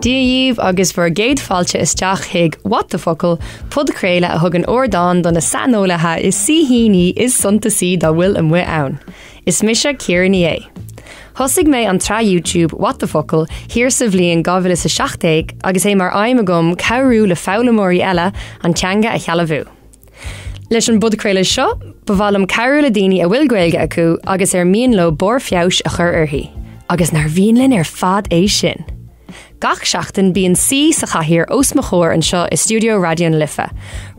Díomh agus bhar géad fáilte isteach chuig what the focal podchraoladh a thugann ardán don na saineolaithe is síhíní is suntasaí dá bhfuil amuigh ann. Is mise Ciara Ní É. Thosig mé an tra YouTube what the focal hir sa bhliain 2017 agus é mar aimime gom cabhrú le fabhlamóirí eile an teanga a cheadú. Leis an podchraoladh seo, bhfuilm cabhrú le déanaí a bhfuil Gaeilge acu agus mion le barr feabhais a chur orthaí. Agus nar bhíon linn fad é sin. Gach seachtain bíon sí sa chathír os mo chóir an seo i Studio Radio an Lifa.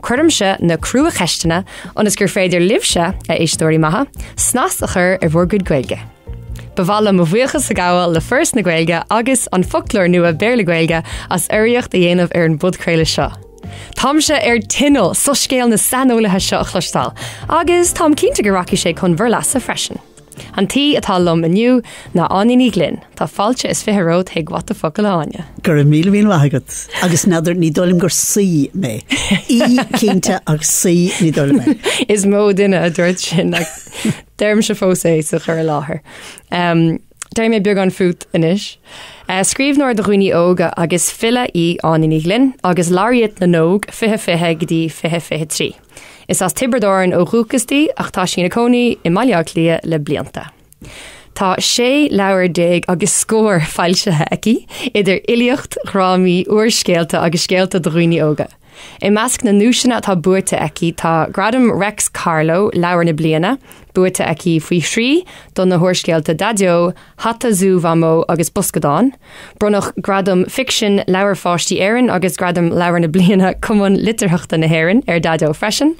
Cuirm se na crua cheistena agus gur féidir libse a éistóirí maithe, snas a chur ar bhór Gaeilge. Bhfuil mo bhuachas sa gáil le first na Gaeilge agus an folklór nua beir le Gaeilge as iariocht a dhéanamh ar an podchraoladh seo. Tám se ar tinal so scéal na saineolaithe seo a chluistáil, agus tám cínta go raci sé chun bhar leatsa freisin. An tí atá lom aniu na Áine Ní Ghlinn, tá fáilte is fitheród ag what the focal Áine. Gur mí agat, agus nadidir ní dólim gur sí mé. Í cínta agus sí ní dólim mé. Is mó duine a dúirt sin ag derm se fósa sa chur láthair. Dair mé beag an fút inis. Scríbhneoir do dhuine óga agus fila í Áine Ní Ghlinn agus láiriad na nóg fiche gotí fiche trí. Is as tibredáin ó rúcastí ach tá sin na cónaí i maileach lia le blianta. Tá sé leabhair déag agus scór fáiltethe aici idir iliocht, ghramadaí, uair-scéalta agus scéalta do dhuine óga. I measc na núiseanna tá buaite aici tá gradam Rex Carlo leabhair na bliana, buaite aici faoi srí don na thuairscéalta dadio, hatta zú bhamó agus buscadán, brunach gradam fiction leabhair fáistí éireann agus gradam leabhair na bliana cumann litirthachta na hÉireann ar dadio freisin,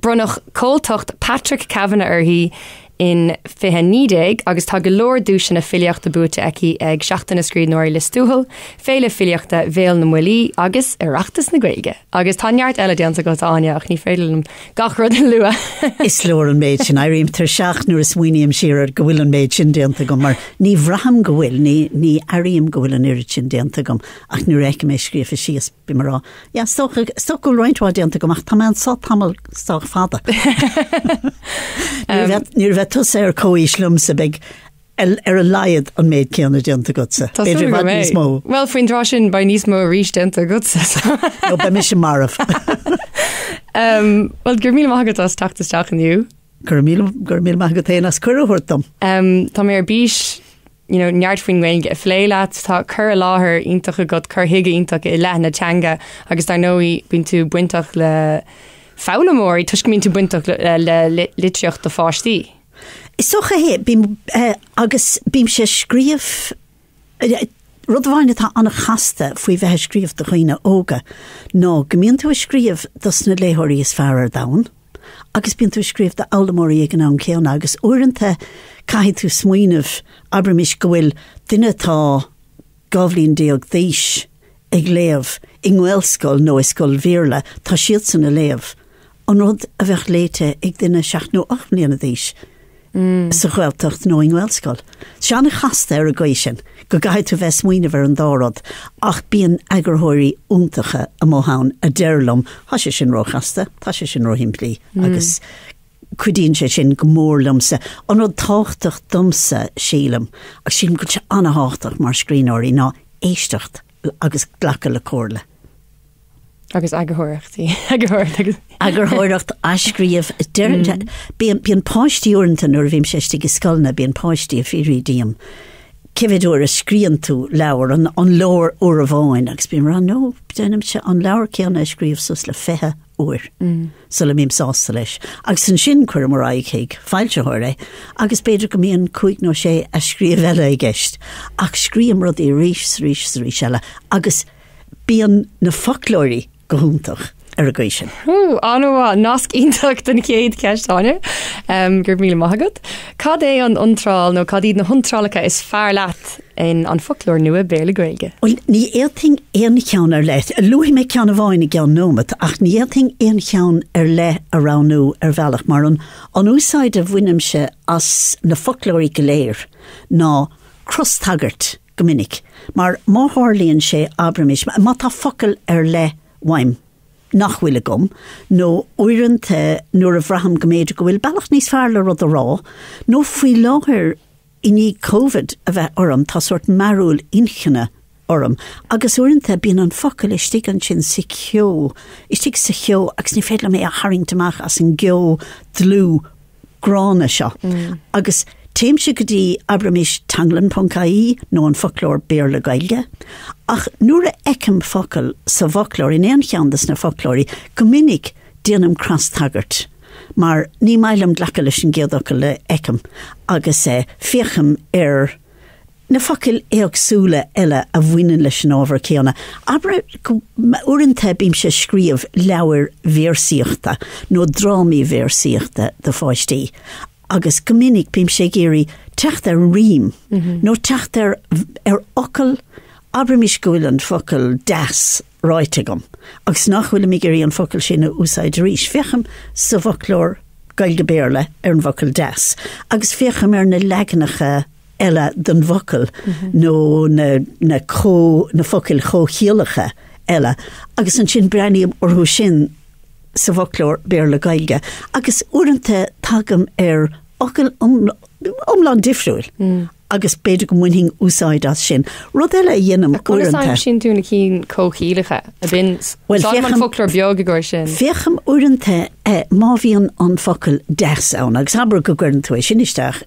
brunach cóiltocht Patrick Kavanagh orthaí in 2019 agus tá go leor dúisina filiochta buaite aici ag seachtain na scríbhneoirí listúthal, féile filiochta bhéal na mhailí agus iireachtas na Gaeilge. Agus táneart eile déanta go Áine ach ní féidir gach rud an lua. Is leor an méid sin, airíim tar seach nuair is muoineam siar go bhfuil an méid sin déanta gom, mar ní bhraham go bhfuil, ní airíim go bhfuil an irid sin déanta gom, ach nuair eice mé scríofa síos bimrá. Ja, stoch go roiintá déanta gom, ach tá man sá tamil stoch fada. Níor bheith tus ar cóí slumsa beg ar a laiad an méid ceanna déanta gutsa. Tá súr go mé. Well, faoin drá sin ba níos mó ríis déanta gutsa. No, ba mi sin marmh. Well, gur míle maigad as tachtasteach aniu. Gur míle maigad éana as cur a thuirtam. Tá mé ar bís, neart faoin Gaeilge a phléileat, tá chur a láthair iontacha go chur hiige iontacha i leith na teanga, agus tá nóí bíonn tú buintach le fabhlamóirí, tuis go míonn tú buintach le litreacht do fáistí. Is socha hé, agus bím sé scríomh, rud bhaine tá anna chasta faoi bheith scríomh do chuoine óga. No, go míonn tú scríomh dos na léthirí is fearr dain, agus bíonn tú scríomh de fabhlamóirí ag an ann céanna, agus uaireanta caithfidh tú smaoinemh abrimis go bhfuil duine tá gabhlíonn déag dhaois ag léamh i nghailscoil nó i scoil bhéarla tá siad san na léamh. An rud a bheith léite ag duine 7 nó 8 mbliana dhaois. Sa ghfuilteacht nó in ghfuilscoil. Seanna chasta ar a gcuid sin, go gaiith tú bheith smaoinemh ar an dárad, ach bíonn agurthirí úntacha a móthán a deirlam, tá sé sin ró chasta, tá sé sin ró himplí, agus cuidíonn sé sin go mórlamsa, an rud táchtach dumsa sílam, ach sin go se anna háchtach mar scríbhneoirí ná éisteacht agus ghlacha le cóirla. Agus agurthirí. Agurthireacht a scríomh bíon páistí uaireanta nuair bhím séiste go scoilna bíon páistí a fírí díam. Cividúir a scríonn tú leabhar an leabhar uair a bháin, agus bíon rá nó déanam se an leabhar ceanna a scríomh sus le 20 uair. So le mím sásta leis. Agus san sin chuir mar aighéig, fáilte thuir agus beidir go míon 5 nó 6 a scríomh eile i gceist, ach scríam rud í rís eile, agus bíon na folklóirí go húntach ar a gcuid sin. Anúha nasc ionach den chéad ceist Áine, gur míle maigad. Cad é an untráil nó cad iad na huntrálacha is fearr leat in an folklór nua beir le Gaeilge? Well, ní éting éon cheann ar leith. Luí mé ceann a bháin i gceann nómat, ach ní éting éon cheann ar le aránú ar bhealach mar an úsáid a bhuinim se as na folklórí go léir ná crosstagart go minic, mar má hárlíonn sé abrimis, má tá focail ar le waim nach bhfuil gom, nó uaireanta nuair a bhraham go méidir go bhfuil bailach níos fearr le rud a rá, nó faoi láthair i ní COVID a bheith orm tá sort marúil inchinne orm. Agus uanta bín an focail istig an sin sa cheadú. Istig sa cheadú agus ní féile mé a haringtamach as an geadú dlú grána seo. Agus téim si go dtí abramis tanglan.caí nó an folklór béir le Gaeilge. Ach nuair a eicem focail sa folklór in éon cheandas na folklórí go minic déanam crasthaggart. Mar ní mailam ghlacha leis an géadachal le eicem agus fiacham na focail éagsúla eile a bhhuineann leis an ábhar céanna. Aber uaireanta bím sé scríomh leabhair bhéarsaíochta nó drámaí bhéarsaíochta de Fáilte. Agus go minic bím sé géirí teacht ar rím nó teacht ar ocail abramis go bhfuil an focail deas ráite gom. Agus nach bhfuil mé géirí an focail sin a úsáid rís. Fiacham sa folklór Gaeilge béarla ar an focail deas. Agus fiacham ar na leaganacha eile den focail nó na focail chóchéalacha eile. Agus an sin brenim orthú sin sa folklór béarla Gaeilge. Agus uaireanta tagam ar ocail omlán difriúil. Agus beidir go muinting úsáid as sin. Rud eile dhéanam uaireanta. A sin túna cín cóchéalacha a bin an folklór beag go sin. Fiacham uaireanta má bhíonn an focail deas ann. Agus aber go gcuireann tú sin isteach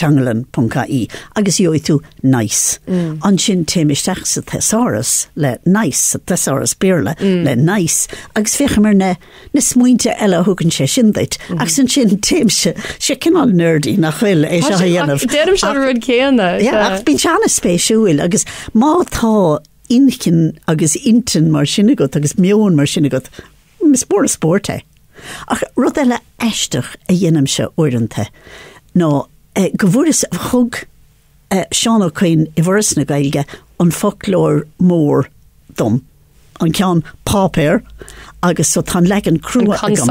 tanglan.caí agus dheoidh tú nice. An sin téimisteach sa thesaurus le nice, sa thesaurus béarla le nice. Agus fiacham ar na smuointe eile thugann sé sin dait. Agus an sin téimse sé cinál nerdy nach bhfuil é seo dhéanamh. Déanam se rud céanna. Ach bín seanna spéisiúil agus má tá incin agus intin mar sinna agat agus meon mar sinna agat spór a spórte. Ach rud eile eisteach a dhéanam se uaireanta. nó go bhfuras chug seán ócain I bhfuras na Gaeilge an folklór mór dom. An ceann pápéir agus so tá leagan crua agam.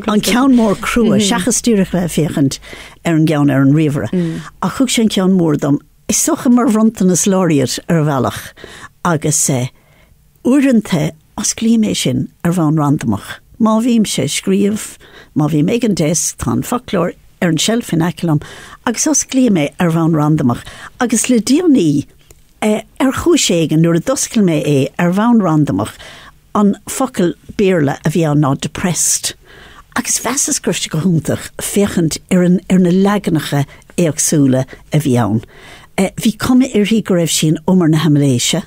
An ceann mór crua, seachas tíreach le féchant ar an gceann ar an riomhre. A chug sé ceann mór dom, is socha mar bhrontan is láiriad ar bhealach agus uaireanta as glíimé sin ar bhain randamach. Má bhím sé scríomh, má bhím ag an deas tá an folklór ar an shelf in agallamh, agus os glíimé ar bhain randamach. Agus le déanaí ar chúiségan nuair a doscail mé ar bhain randamach an focail béarla a bhí ná depressed. Agus bheas grifte go húntaach féchant ar na leaganacha éagsúla a bhí ann. Bhí cuma iarthaí go raibh sin omar na Hamaléise.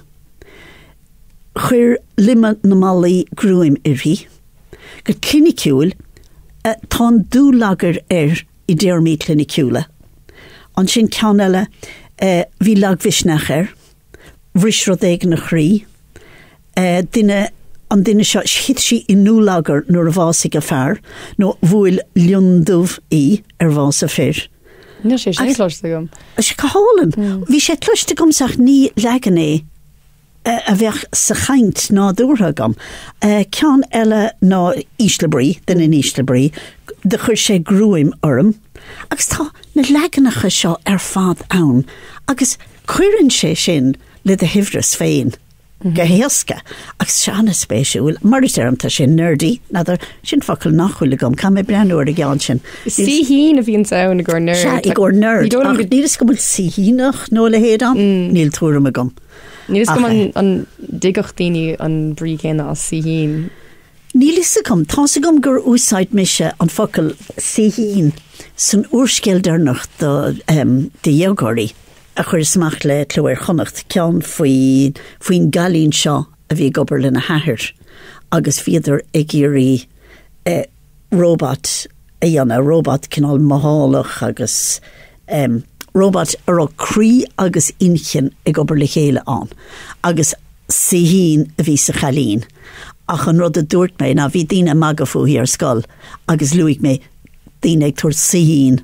Chuir lima na malaí grúim iarthaí. Go cliniciúil tá dúlagar I déarmí cliniciúla. An sin ceann eile bhí laghvisneach bhris rodéig na chrí. An duine seo hit si I núlagar nuair a bhásig a fearr nó bhfuil liondúmh ar bhás a fér. Ní sé cloiste gom. Is go hálan. Bhí sé cloiste gomsach ní leagan a bheith sa chaint ná dúrtha gom. Ceann eile ná Íslebrí, den in Íslebrí, de chuir sé grúim orm. Agus tá na leaganacha seo ar fad ann. Agus cuireann sé sin le de hifras féin. Go héasca. Agus seanna spéisiúil, mar tá sin nerdy, nadidir sin focail nachhuiile gom, cá mé breanúir a gceann sin. Sí hín a bhíon saoin a gur nerd. Se I gur nerd. Ach nílas go bhfuil sí hínach nó le héad an, níl túram a gom. Nílas go an digach daoine an brí céanna as sí hín. Nílis gom, tá sa gom gur úsáid mise an focail sí hín san úrscéildernach de dheagóirí a chuir smach le clúir chonacht ceann faoin galín seo a bhí gobar le na hathir agus fiadar ag géirí robot a dhéanna robot cinál mahálach agus robot ar ó crí agus inchin ag gobar le chéile an agus sí hín a bhí sa chalín. Ach an rud a dúirt mé na bhí daoine magafú ar scoil agus luigh mé daoine ag tuair síhín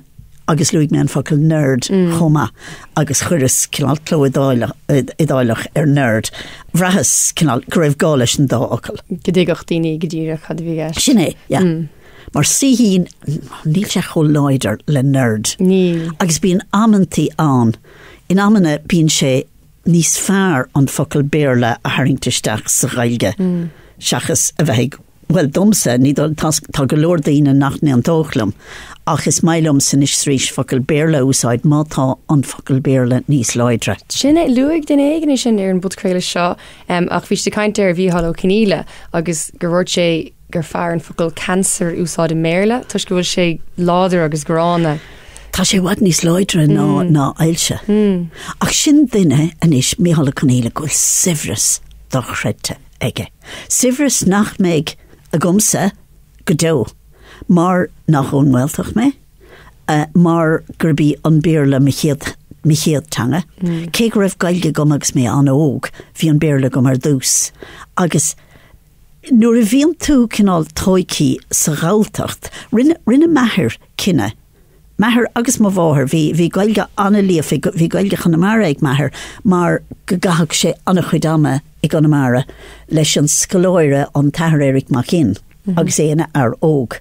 agus luigh mé an focail nerd chuma agus churas cinál cló idáilech ar nerd. Bhrahas cinál go raibh gá leis an dá ocail. Go dtigach daoine go dtíre chad bhí gais. Sinné, ja. Mar síhín níl sé chó láidir le nerd. Ní. Agus bíon ammantí an. In ammanna bíon sé níos fearr an focail béarla a haringteisteach sa Gaeilge. Seachas a bheith well domsa ní tá go leor daoine nach ní an tóchlam ach is mailum san is srís focail béarla úsáid mátá an focail béarla níos leidre. Sinna luigh den éigean sin ar an podchraoladh seo ach bhí de caiinte ar bhí halló ciníle agus gur bhfuil sé gur fear an focail cancer úsáid in méarla tuis go bhfuil sé láidir agus grána. Tá sé bhd níos leidre ná ailse. Ach sin duine anis mí halló ciníle goil sibhras do chreidte aige. Sibhras nach méid a gomsa go dó mar nach ónmhailteach mé mar gurbí an béarla mi chéad tanga cé go raibh gailge gom agus mé an óg hí an béarla gom ar dús agus nuair a bhíon tú cinál tóicí sa gháltacht rinne methir cinne methir agus má bháthir hí gailge anna líomh hí gailge chunamara ag methir mar go gathach sé anna chuidama ag anamara leis an scoláire an tathir Éireach mac cin agus éine ar óg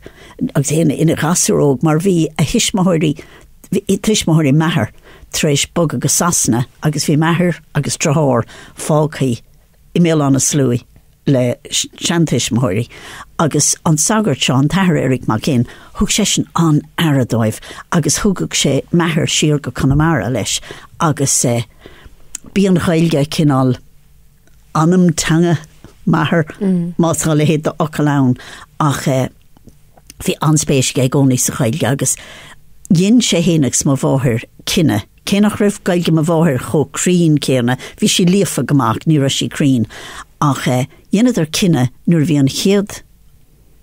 agus éine ina gasú óg mar bhí a hisismóirí methir tréis bog agus sasna agus bhí methir agus trothir fácaí I mé anna slúi le seantismóirí agus an sagart seo an tathir Éireach mac cin thug sé sin an aradóibh agus thugad sé methir siar go Conamara leis agus bí an Gaeilge cinál anam tanga methir mátá le héad do ocailán ach bhí anspéis ag gcónaí sa Gaeilge agus dhéann sé héanagus má bháthir cinne cé nach raibh Gaeilge má bháthir cho crín céanna bhí sí líofa goach ní raibh sí crín ach dhéanaidir cinne nuair bhí an chéad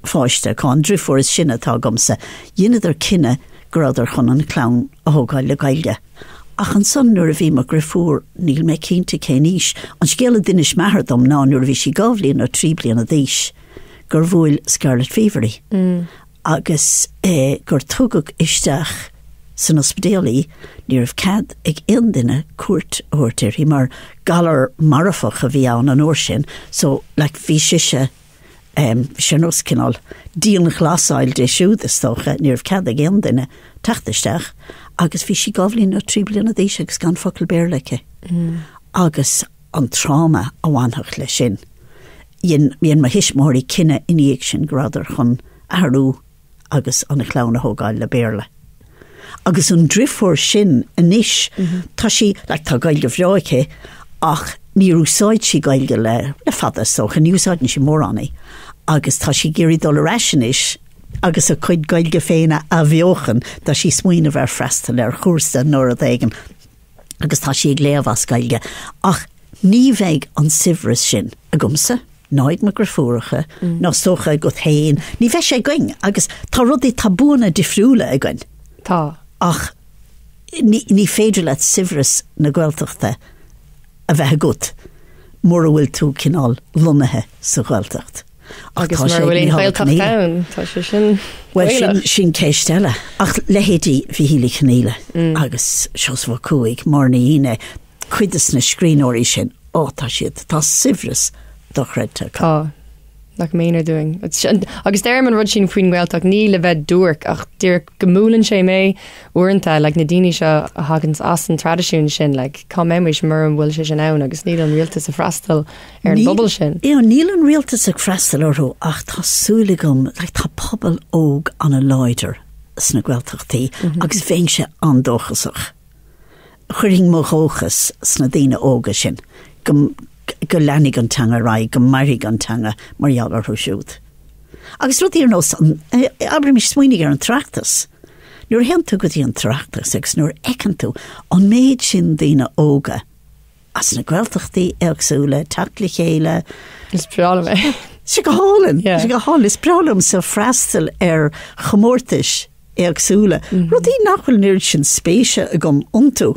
fáiste chun drifór is sinne tá gomsa dhéanaidir cinne gradar chun an clán a thógáil le Gaeilge ach an son nuair a bhí mar grifúr níl mé cinnta cé níos an scéala duine methardom ná nuair a bhí sí gábhlíonn ó 3 bliana díos gur bhfuil scarlet feverí agus gur tugad isteach san ospidéalaí ní raibh cad ag aon duine cuairt uirtir hí mar galar marafach a bhí ann an uair sin so le bhí siise sin os cinál díon glasáil de siúdas tócha ní raibh cad ag aon duine teachtasteach agus bhí sí gábhlíonn ó 3 bliana díos agus gan focail béarlaice agus an tráma a bhaintach le sin Bhíon ma hisismóirí cinenne iníag sin gradar chun ahrú agus an chlán a thógáil le béarla. Agus an drifór sin inis tá sí le tá Gaeilge bhreáiche ach ní úsáid sí Gaeilge le fadas socha ní úsáidann sí mór annaí agus tá sí géirí dul reisenis agus a chuid Gaeilge féine a bheochan tá sí smuoine bhar freistal ar chósta nóair a dhéigean agus tá sí ag léamhas Gaeilge ach ní bheidh an sibhras sin a gomsa náid me grafúracha ná socha go théin ní bheith sé going agus tá rudaí tabúna difriúla a going tá ach ní féidir le sibhras na Gaeltachta a bheith gut mór a bhfuil tú cinál lunathe sa Gaeltacht agus mar bhfuil Gaeltacht ann tá sé sin well sin céistelle ach lehéadí bhí híla chníile agus seos bh cuaig mar na íine cuidas na scríóirí sin tá siad tá sibhras do chreidte tá nach méar doing agus déir man rud sin faoin Gaeltacht ní le bheith dúirt ach dtír gomúlann sé mé uanta le na daoine seo a hagans as an tradiisiún sin le cá méis mar an bhfuil sé sin ann agus níl an rialtas a freistal ar an bobbal sin. Níl an rialtas a freistal orthú ach tásúlagum le tá pobal óg an a leidir sna Gaeltachtaí agus bhéin sé andóchasach. Churing mo hóchas sna daoine óga sin go lenig an tanga rai, go marig an tanga mar jagar húsúd. Agus rud íar nos abra mis smuoinnig ar an trachtas. Nuair hen tú go dtí an trachtas agus nuair ecan tú an méid sin daoine óga as na Gaeltachtaí agsúla tatla chéile is prálam si go hálan si go hálan is prálam sa freistal ar chomórtais agsúla rud í nachfuil nuair sin spéise a gom untú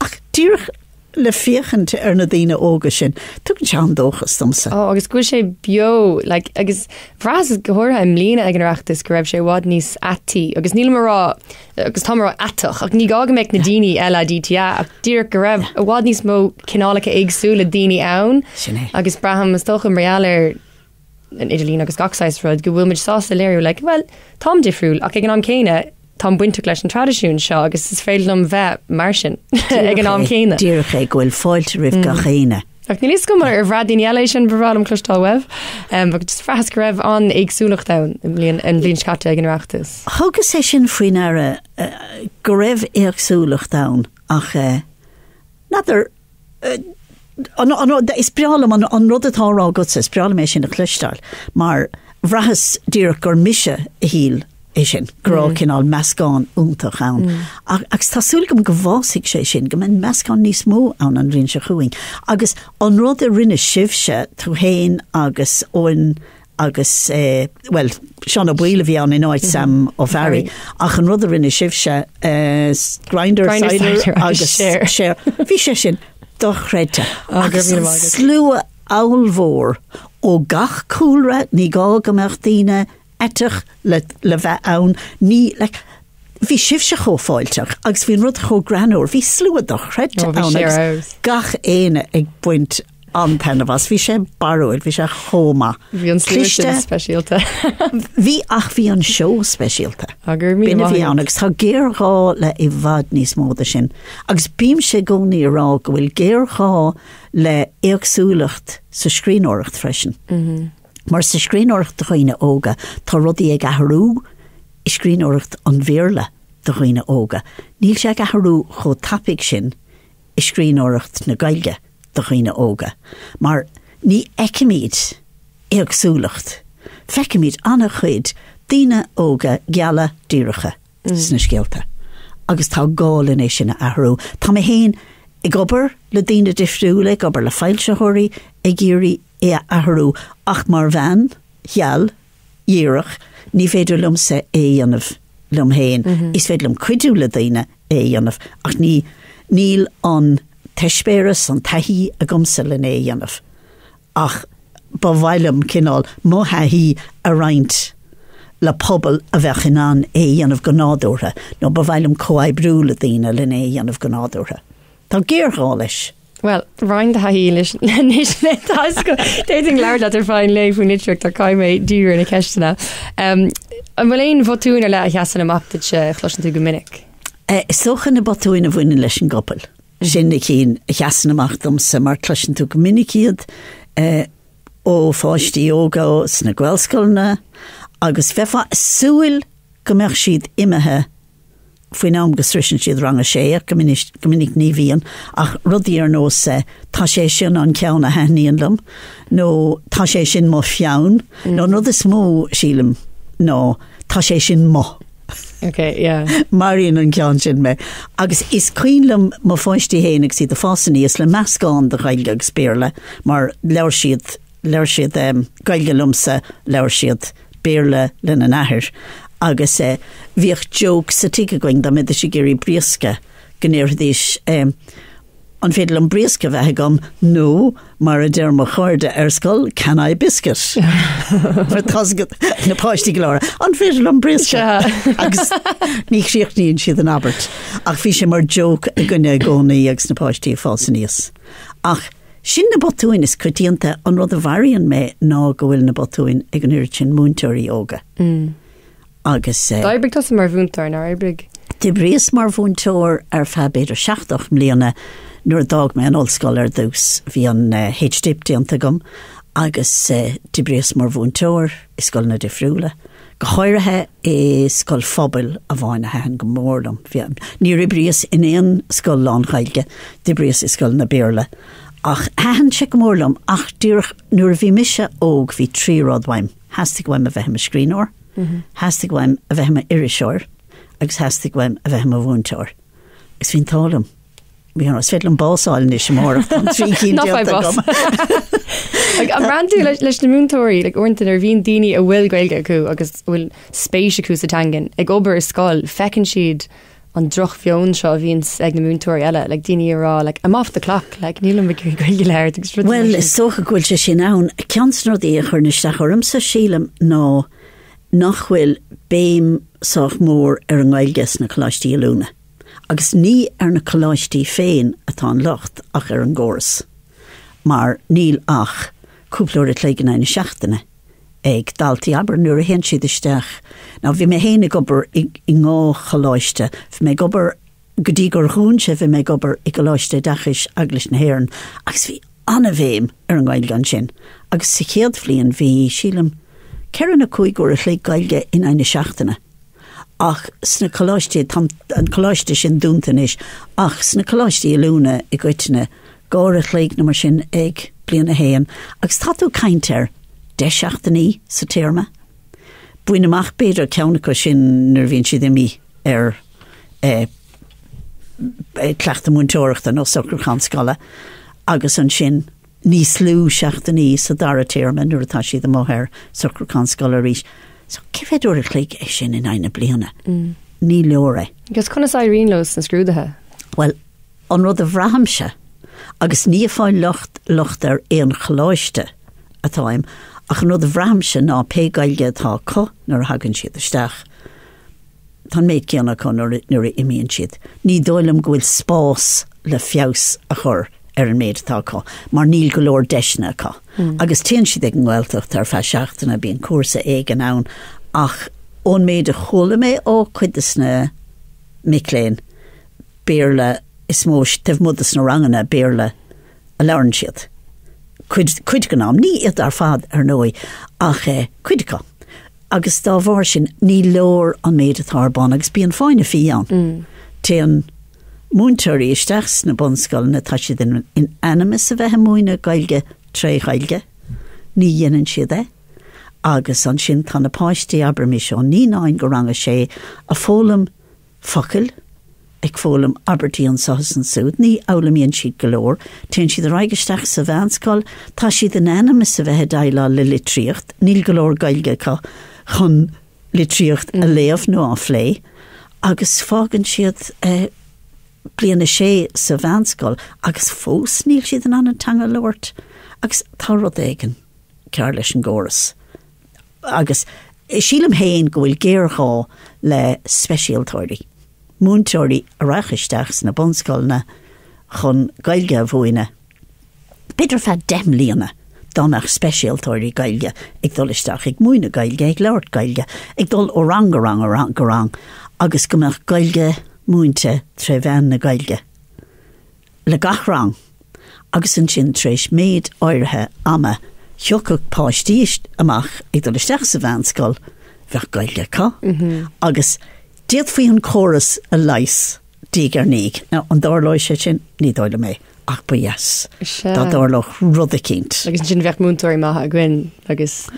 ach dúrach le fiechante ar na daoine óga sin tugann se an dóchas domsa. Agus go sé bio agus bhrás gothirtha im lína ag an reachtas go raibh sé bhád níos atí agus níl marrá agus tá marrá atach ach ní gága méid na daoine eile DTA ach dtír go raibh a bhád níos mó cinálacha agsúla daoine ann agus braham is tócha réalir an idirlín agus gachsáis rud go bhfuil muid sásta léirú le well tám difriúil ach ag an am céine tá buinte leis an tradiisiún seo agus is féidir am bheith mar sin ag an am céine. Díreach é gohfuil fáilte rih gachéine Ach ní go mar bhradíine eile sin bhrálam chlustá webh, just freas go raibh an agsúlacht da an bblin scate ag an reachtas. Thugus é sin faoin ara go raibh agsúlacht da ach nadidir is brealam an rud atárá gutsa, is brealam é sin na chluisteáil, mar bhrahas dír gur mise a híl é sin, grá cinál meascán úntach ann. Agus tásúlagam go bhásig sé sin, go mbeadh meascán níos mó ann an rinse chuing. Agus an rud a rinne sibse tú héin agus óin agus, well, sean a bhfuil bhí an in áid sam ó bhari, ach an rud a rinne sibse grinder, cider agus share. Bhí sé sin dochreite. Agus an slua áilmhór ó gach cúlra ní gágamach daoine etach le bheith ann ní bhí sibse cho fáilteach agus bhí rud cho granúir hí slua dochreite ann gach éine ag buint an penabhas bhí sé barúil bhí sé chóma bhí an slúiste speisialta bhí ach bhí an show speisialta bína bhí an agus tá géará le I bhd níos móda sin agus bím sé gcónaí rá go bhfuil géará le éagsúlacht sa scríóireacht freisin mar sa scríóireacht do chuoine óga tá rudaí ag athrú I scríóireacht an bhéarla do chuoine óga níl sé ag athrú cho tapig sin I scríóireacht na Gaeilge do chuoine óga mar ní eicimíd éagsúlacht feicimíd anna chuid daoine óga gealla díreacha sna scéalta agus tá gáilin é sin athrú tá mé héin ag obair le daoine difriúla ag obair le fáilte thuirí ag géirí é athrú ach mar bhean cheall díreach ní féidir lumsa é dhéanamh lum héin is féidir lum cuidú le daoine é dhéanamh ach níl an teispéras an taithí a gomsa le é dhéanamh ach ba bhhailm cinál mo haithí a roinnt le pobl a bheith inán é dhéanamh go nádúrtha nó ba bhhailm cabhrú le daoine le é dhéanamh go nádúrtha tá géará leis Well, roiin de haí leis níos le déting leir dat fáin le fún nitreacht ar caiimé dúr in na ceistena. An bhfuil éon bhotúna le a cheasan amachtaid se chluisin tú go minic? Is socha na botúin a bhfuine leis an gopal. Sin na cín a cheasan amachtam sa mar chluisin tú go miniciad ó fáistí óga sna ghfuilscoilna agus bheitfa súil go meach siad imethe faoin am gosrisin siad rang a sé go minic ní bhíon ach rudí ar nó tá sé sin an ceann a heníon lum nó tá sé sin mo fiann nó rud is mó sílam nó tá sé sin mo maríonn an ceann sin me agus is cuilam mo fáistí héananig si de fásaní is le meascán de Gaeilge agus béarla mar leir siad Gaeilge lumsa leir siad béarla lena nathair agus bhíoh joke sa tíige going da mid sé géirí briasca gnéirdís an féidir an briasca bheith gom nó mar a déir mo chuirde ar scoil can I biscuit for tasgad na páistí glóra an féidir an briasca agus ní chríochníonn siad an Albert ach bhí sé mar joke a gunne gcónaí agus na páistí fása níos ach sin na botúin is cuitíanta an rud a bharíonn mé ná go bhfuil na botúin ag an uirt sin múnteirí óga agus Daibrig tas mar bhúntar na Daibrig Dibríos mar bhúntóir ar feabhaidir 7 mbliana nuair dag me an ollscoil ar dús bhí an HDIP dianta gom agus dibríos mar bhúntóir is scoil na difriúla go háirithe is scoil phobal a bhain a hen go mórlam ní ribríos in éon scoil lán Gaeilge dibríos is scoil na béarla ach hen se go mórlam ach dúrach nuair bhí mise óg bhí 3 rodhaim hastig bhaim a bheithm a scríóir hastig bhaim a bheithm a iriseoir agus hastig bhaim a bheithm a bhúntóir gus bhín tálam bhí an féidir an básáil níos mór an 3 cín dianta gom an brandú leis na múntóirí le orintanta ar bhíon daoine a bhfuil Gaeilge acu agus bhfuil spéise acu sa tangan ag obair scoil fecinn siad an droch fion seo bhíon ag na múntóirí eile le daoine rá I'm off the clock nílam Gaeilge leir well is socha gúil sé sin ann ceansnar í a chuirneiste chum sa sílam nó nachhfuil béim soch mór ar an Gaeilge na choláistí a lúna agus ní ar na choláistí féin atá an locht ach ar an gcóras mar níl ach cúplaúir a leagan na seachtaine ag daltaí aber nuair a hen siad isteach ná bhí mé héna gobar i ngá choláiste bhí mé gobar go dtí gur dhúnse bhí mé gobar i choláiste dachas aglas na hÉireann agus bhí anna bhéim an Gaeilge an sin. Agus sa chéad bhliain bhí sílam ceann na chuig a lé Gaeilge in aine seachtainna. Ach sna choláiste an choláiste sin dúntan is, ach sna choláiste I lúna I goitine gáir a chléig na mar sin ag bliana héan, agus táú caintear de seachtainní sa téirme. Buin amach beidir ceanna sin nar bhíonn siad mí cleachta múntóireachta nó socrchan scala, agus an sin níos lú seachtainní sa dara téirme nuair atá siad am móthir socrchan scala rís. So ceféidir a chléig é sin in aine bliana. Ní leore. Gus chuna sa rionlos na scrúdathe? Well, an rud a bhrahamse, agus ní fáil locht ar éon choláiste atáim, ach an rud a bhrahamse ná pe Gaeilge atá có nar hagann siad isteach. Tá méid ceanna có nuair a imíonn siad. Ní dóilm go bhfuil spás le feabhais a chur ar an méid atá có, mar níl go leor deisna có. Agus téann siad ag an ghfuilteacht ar feadh seachtainna bíon cuasa ag an ann, ach ón méid a chola mé ó chuidas na micléin béarla is mós tefmudas na rangana béarla a learn siad. Cuid gan am, ní iad ar fad ar nói, ach cuid go. Agus dá bhar sin ní leor an méid atá arbán, agus bíon fáinne fí an. Téan múntóirí isteach na bonscoil na tá siad in animus a bheithe múine Gaeilge tre Gaeilge, ní dhéanann siad agus an sin tá na páistí abrami seo ní náin go ranga sé a fólam focail ag fólam Aberdeen sahas an súd, ní álamíonn siad go leor, téann siad a raigeisteach sa bheanscoil, tá siad in animus a bheithe daile le litríocht, níl go leor Gaeilge chun litríocht a léamh nó a phlé, agus fágann siad bliana sé sa bheanscoil, agus fós níl siad an anatanga leort, agus tá rud éigen cear leis an gcóras. Agus sílam héin go bhfuil géará le speisialtóirí. Múntóirí a rachaisteach na bonscoilna chun Gaeilge a bhuaine. Beidir fe 10 líana dánach speisialtóirí Gaeilge ag dul isteach ag múine Gaeilge, ag leabhart Gaeilge, ag dul ó rang, agus gomach Gaeilge múinte tre bhean na Gaeilge. Le Gach rang, agus an sin tréis méid áirithe ama thiocach páistíist amach ag dul isteach sa bheanscoil bheith Gaeilge cá. Agus déad faoi an chóras a leis dígarníg. An dárlóis sé sin ní dóile mé, ach ba yes. Tá dárlóch rud a cinint. Agus sin bheith múntóirí maithe a gcuin, agus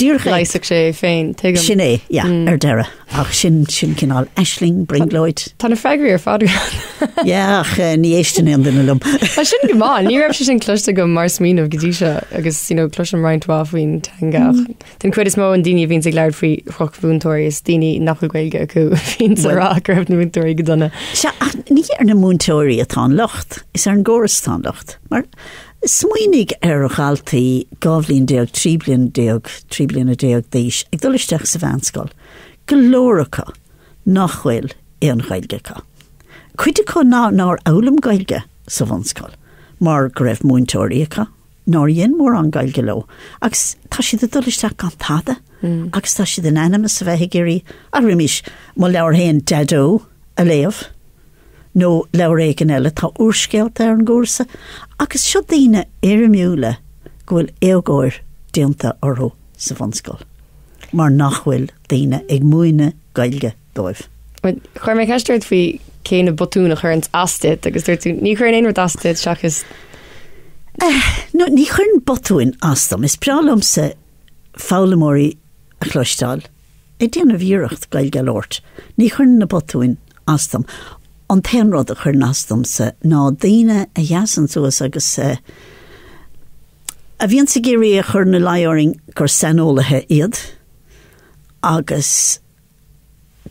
Dúrcha leisach sé féin. Sin ar deire. Ach sin cinál eisling, bringlóid. Tá na freigraí ar fád. Ach, ní éistin an duna lum. Tá sin go má, ní raibh sé sin cloiste go mar smíanamh go dtí se, agus cloiste roinntá faoin teangach. Den chuid is mó an daoine bhín ag leir faoi chroch bhúntóirí is daoine nach go Gaeilge acu bhín sa rá raibh na múntóirí go donna. Se ní ar na múntóirí atá locht, is ar an gcóras tá locht. Mar smuoinnig ar a chaltaí gábhlín déag, tríblion a déag díis, ag dul isteach sa bheanscoil. Go leoracha nach bhfuil éon Gaeilge cá. Cuide có ná álam Gaeilge sa bhanscoil, mar go raibh múntóirí cá, ná dhéon mór an Gaeilge leo, agus tá siad a dul isteach gan tada, agus tá siad an animus a bheith géirí, a rimis má leabhar héan déadú a léamh, nó leabhar éigen eile tá úrscéalt ar an gcórsa, agus seo daoine ar miúla go bhfuil éagóir déanta orthú sa bhanscoil, mar nach bhfuil daoine ag múine Gaeilge dóibh. Chuir mé ceisteirt faoi céine botúna chuirn astit, agus ní chuir éon astit seachas. No, ní chuirn botúin astam, is preallamsa fálamóirí a chluisteáil. É déanamh iirecht Gaeilge lort. Ní chuirn na botúin astam. An téanrád a chuirn astam sa ná daoine a dheasan suas agus a bhíonn sa géirí a chuir na lairing gur saineolaithe iad, agus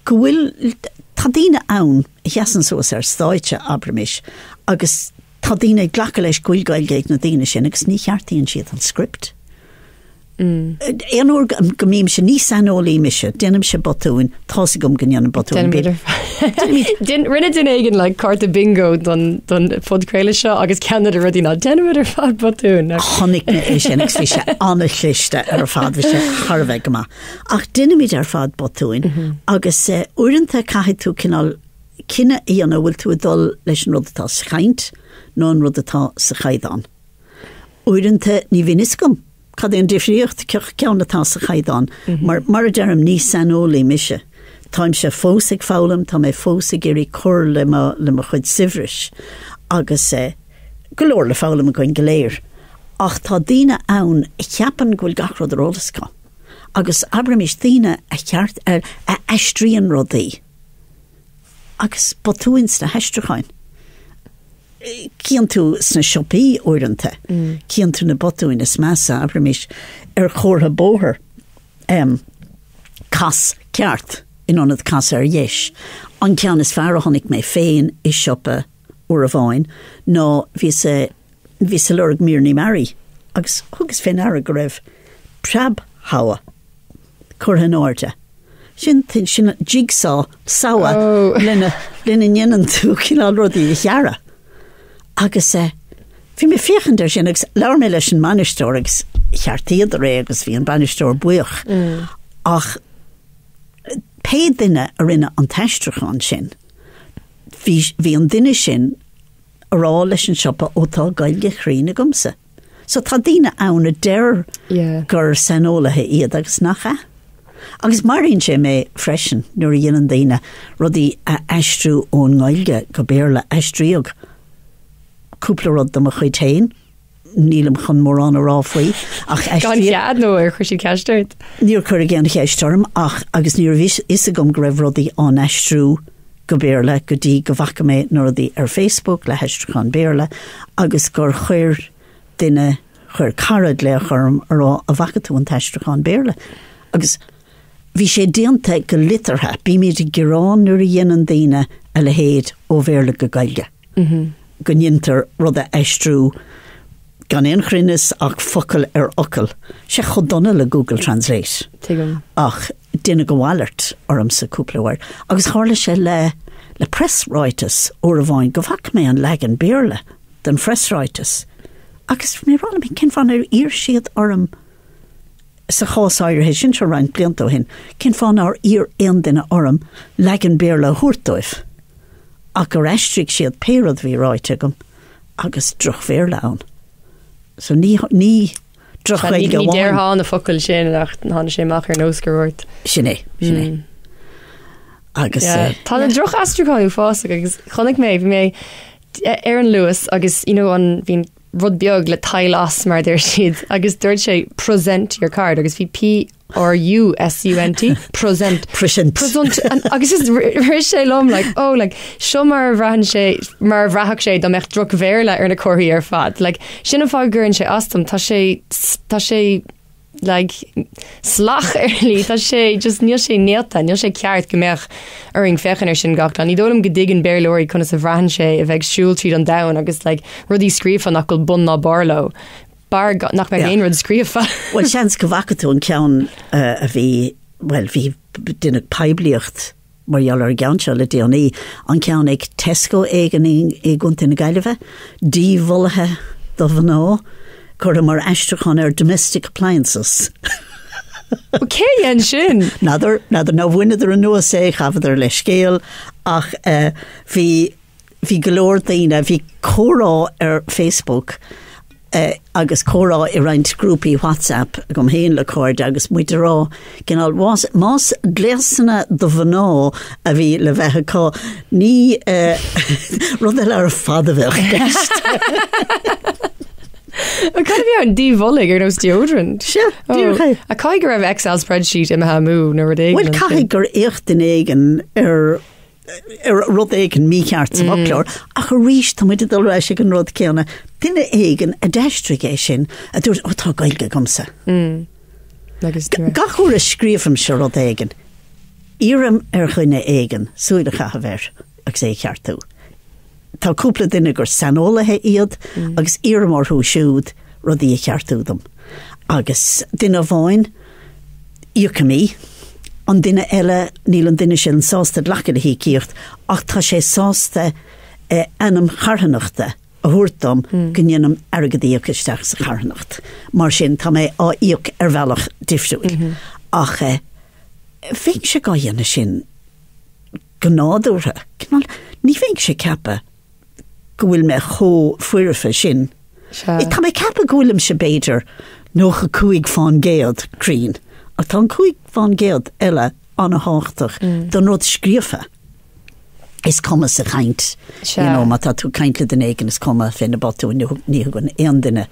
go bhfuil tá daoine ann a dheasan suas ar stáite abramis, agus tá daoine ghlacha leis gúil Gaeilge ag na daoine sin, agus ní cheartaíonn siad an script. Éonúir go mím se ní saineolaí mise, déanam se botúin, tása gom go ndeanam botúin. Rinne den éigen le carta bingo don podchraoladh seo, agus ceanad a rudí ná déanamid ar fad botún. Honnig na é sin, agus bhí sé anna chlichte ar fad, bhí sé charbheith go má. Ach duineamid ar fad botúin, agus uaireanta caitheadh tú cinál cinenne íana bhfuil tú a dul leis an rud atá sa chaint, nó an rud atá sa chaidán. Oilte ní viniscum. Cad éon difriocht ceanna tá sa chaidán. Mar dearm ní saineolaithe mise. Táim se fósaigh fálam, tá mé fósaigh irí chur le ma chuid sibhris. Agus golóir le fálam a goin goléir. Ach tá daoine ann I cheapan go bhfuil gach rud rólasca. Agus abramis daoine a cheart a eistríon rudaí. Agus botúins na heistracháin. Cían tú sna siopaí oilte. Cían tú na botúin na smasa abramis chórtha bóthir. Cas ceart in anad cas dhéis. An cean is fear tháinig mé féin I siopa uair a bháin, nó bhí sa lurg míornaí marí, agus thugus féin ara go raibh prab hawa, churtha áirte. Sin jigsaw sawa lena nyenan tú cinál rudaí I cheara. Agus bhí mé fiochan der sin agus leabhar mé leis an banistóir agus cheartíad ré agus bhí an banistóir buach. Ach pe duine a rinne an teistrachan sin. Bhí an duine sin ará leis an siopa ótá Gaeilge chrína gomsa. So tá daoine ann a deir gur saineolaithe iad agus nacha. Agus maríonn sé mé freisin nuair a dhéanaan daoine rudaí a eistriú ón Gaeilge go béarla eistriúg. Cúpla rud am a chuid tain, nílam chun mór an a ráfaí. Gan chead nó ar chuir sí ceisteirt. Níor chur a gceann cheistorm ach agus níor bhís is a gom go raibh rudaí an eistriú go béarla go dtí go bhaca mé rudaí ar Facebook le heistrachan béarla agus gur chuir duine chur carad le churm ará a bhaca tú an teistrachan béarla. Agus bhí sé déanta go litartha bí méid I gurrán nuair a dhéanaan daoine a le héad ó bhéarla go Gaeilge. Go nintar rud a eistrú gan éon chruinnis ach focail ar ocail. Sé chodonna le Google Translate. Ach duine go bhhailart orm sa cúpla uair. Agus tharla sé le presswriters ó a bháin go bhac mé an leagan béarla den presswriters. Agus mé rála mé cin fan ar ír siad orm sa chásáir hé sin se rein bliantó hin. Cin fan ar ír éon duine orm leagan béarla thuirtóibh. Ach gur eistrig siad péad bhí ráite gom agus droch féarla ann. So ní droch Gaeilge bháin. Ní déir hána focail sin ach hána sé mach ar nóscurhairt. Sinné. Agus tá an droch astruáú fása agus chonig mé bhí mé Aaron Lewis agus an bhín rud beag le tailas mar déir siad agus dúirt sé present your card agus bhí PRUSUNT present agus is ri sé lom seo mar bhreahan sé mar bhreathach sé do mecht droch bhéarla ar na choirí ar fad sinna fáil gurrann sé astam tá sé slach early tá sé just níl sé néalta níl sé ceart gombeach ar an fechan ar sin Gach ní dólam go dtigean béirlóirí chuna sa bhreahan sé a bheith siúil tríd an dain agus rudí scríofa nach go bun ná barló bar nach me géin rud scríofa. Well seans go bhaca tú an ceann a bhí duine pebliacht marall ar gceanse le déanaí an ceann ag Tesco éigen I gúnta na Gaeilge díomholaithe do bhaná chur mar eistrachan ar domestic appliances. Cé dhéan sin? Nadidir ná bhuiineadar an nuas chafadar le scéal ach bhí golóir daoine bhí córá ar Facebook agus córá I roint grúpi WhatsApp gom héin le cord agus muide rá ginál más glésanna do bhaná a bhí le bheithe cá ní rud ar fada bheith. Kind of an díomholaigh ar nos deodorant. Sure. A caiig raibh Excel spreadsheet im hamú na rud éigen. Well, caiig gur écht den éigen ar rud éigen míceart sa baclór ach a ríis tá muid dul réis an rud céanna duine éigen a deistrig é sin a dúirt ó tá Gaeilge gomsa. Gach úr a scríomham se rud éigen. Íram ar chuine éigen súile chahabhéir ag sé cheartú. Tá cúpla duine gur saineolaithe iad agus íramar thú siúd rudaí a cheartúdam. Agus duine bháin iocamí an duine eile níl an duine sin sásta lecha hí cíocht ach tá sé sásta anam charthanachta a thuirtam gnéanam agadíoch isteach sa charthanacht. Mar sin tá mé á íoc ar bhealach difriúil. Ach féin sé gá dhéanana sin gnáúthe. Ní féin sé ceapa go bhfuil me cho fuirfa sin Tá mé cap a gúlam se béidir nócha chuig fáin géad crín. A tá chuig fáin géad eile anna háchtach don rud scríofa. Is comma sa chaint. You know, ma tá tú caintle den éigen is comma finna botú ní gon éon duine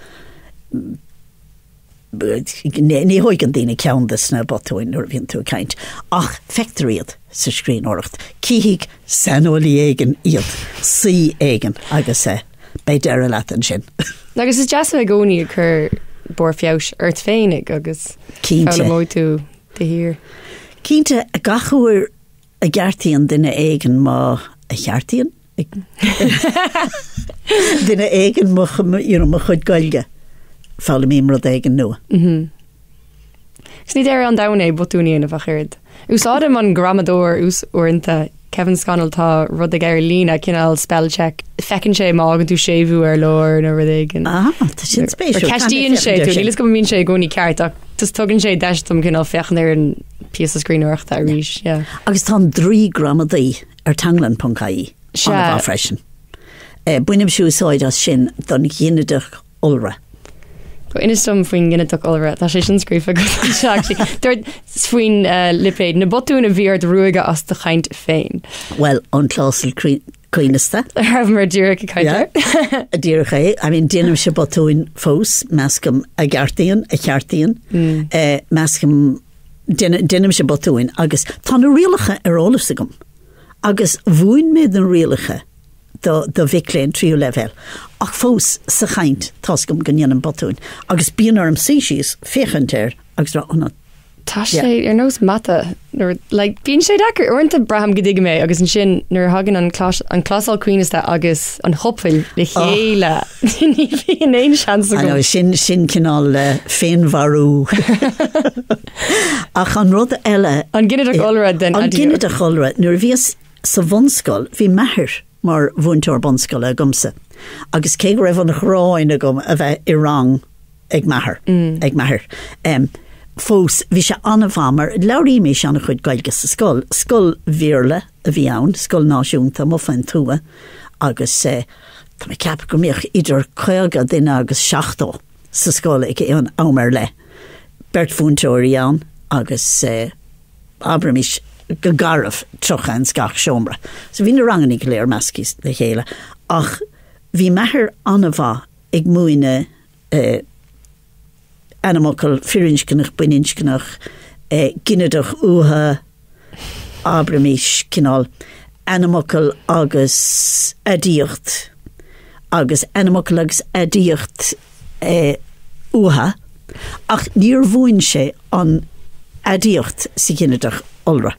ní hoigan dtíine ceandas na botúin nuair bhíonn tú caint. Ach fectoríad sa scrín orcht. Cíhíigh saineolaithe éigen iad, sí éigen agus bei deire leat an sin. Agus is deas a gcónaí a chur bór feabhais ort féinnig agus Cínte. móid tú de hir. Cínte a gachúir a gceartaíonn duine éigen má a cheartaíonn? Duine éigen mo chuid Gaeilge. Fála mí mar éigen nua. Gus ní déir an dana botúíon a bhachird. Úsáidem an ghramadaí ús uanta Kevin Scannell tá rud a gaiir lína cinál spellcheck fecinn sé mágan tú sébhú ar lór na rud éigen. Tá sin spéisiú. Ceistíonn sé tú, nílas go mín sé gcónaí ceart ach tus tugann sé deistum cinál fechan ar an pías a scrínoireachta a ríis. Agus tá 3 ghramadaí ar tanglan.caí an bhá freisin. Buinem siúsáid as sin don ghineadach ulra. Go inistom faoin gginneach olra, tá sé sin scrífa go seachtaí. Dúirt faoin lipéid na botún a bhíar ruige as de chaint féin. Well, an chlásal cuoinesta. Ar mar dúrach a caiidir. A dúrach é, I mean, déanam se botúin fós, meascam a gceartaíonn, a cheartaíonn, meascam déanam se botúin, agus tá na rialacha ar ólas agam. Agus bhuain méid an rialacha do bhicléin tríú leabhair. Ach fós sa chaint tás gom gan botún. Agus bíon arm síisios féchantéir agus rá anna. Tá sé ar nós mata. Bíon sé dachar orintanta braham go dige mé agus an sin nuair hagan an clásáil cuioinesta agus an hopfuil le chéile. Ní bhíon éon seans go. Ano sin cinál féinmharú. Ach an rud eile. An gcinneadach olra den. An gcinneadach olra. Nuair bhíos sa bhunscoil bhí methir mar bhuinteoir bhunscoil a gomsa. Agus cé go raibh an chráin a gom a bheith i rang ag methir. Fós bhí se anna bhamar, leirí mé se anna chuid Gaeilge sa scoil. Scoil bhíorla a bhí ann, scoil náisiúnta mo fan túa, agus tá mé ceap go míoch idir chuige duine agus 7 sa scoil ag éon ámar le. Bert fúnteoir ann agus abramis go garmh trochans Gach siomra. So bhí na rangan ag léir meascís le chéile. Ach bhí methir anna bha ag muoine animacal firinchcanach, buinchcanach, ginadach uha, abramis cinál, animacal agus adíocht, agus animacal agus adíocht uha, ach níor bhuain sé an adíocht si ginadach olra.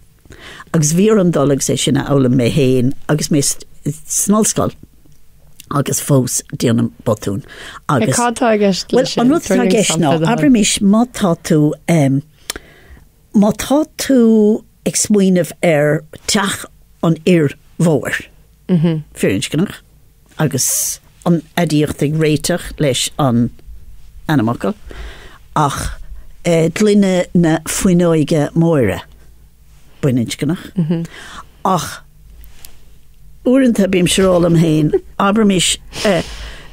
Agus bhíor an dul agus é sinna álam mé héin, agus mé snalscoil. Agus fós déanam botún. Agus Cátá agist. Well, an rud tá gist ná, abramis má tá tú ag smuoineh ar teach an bhóir. Firinchcanach. Agus an adíocht ag réiteach leis an animacal. Ach glunne na fuinóige móire. Buinchcanach. Ach Uanta bím serálam héin, abramis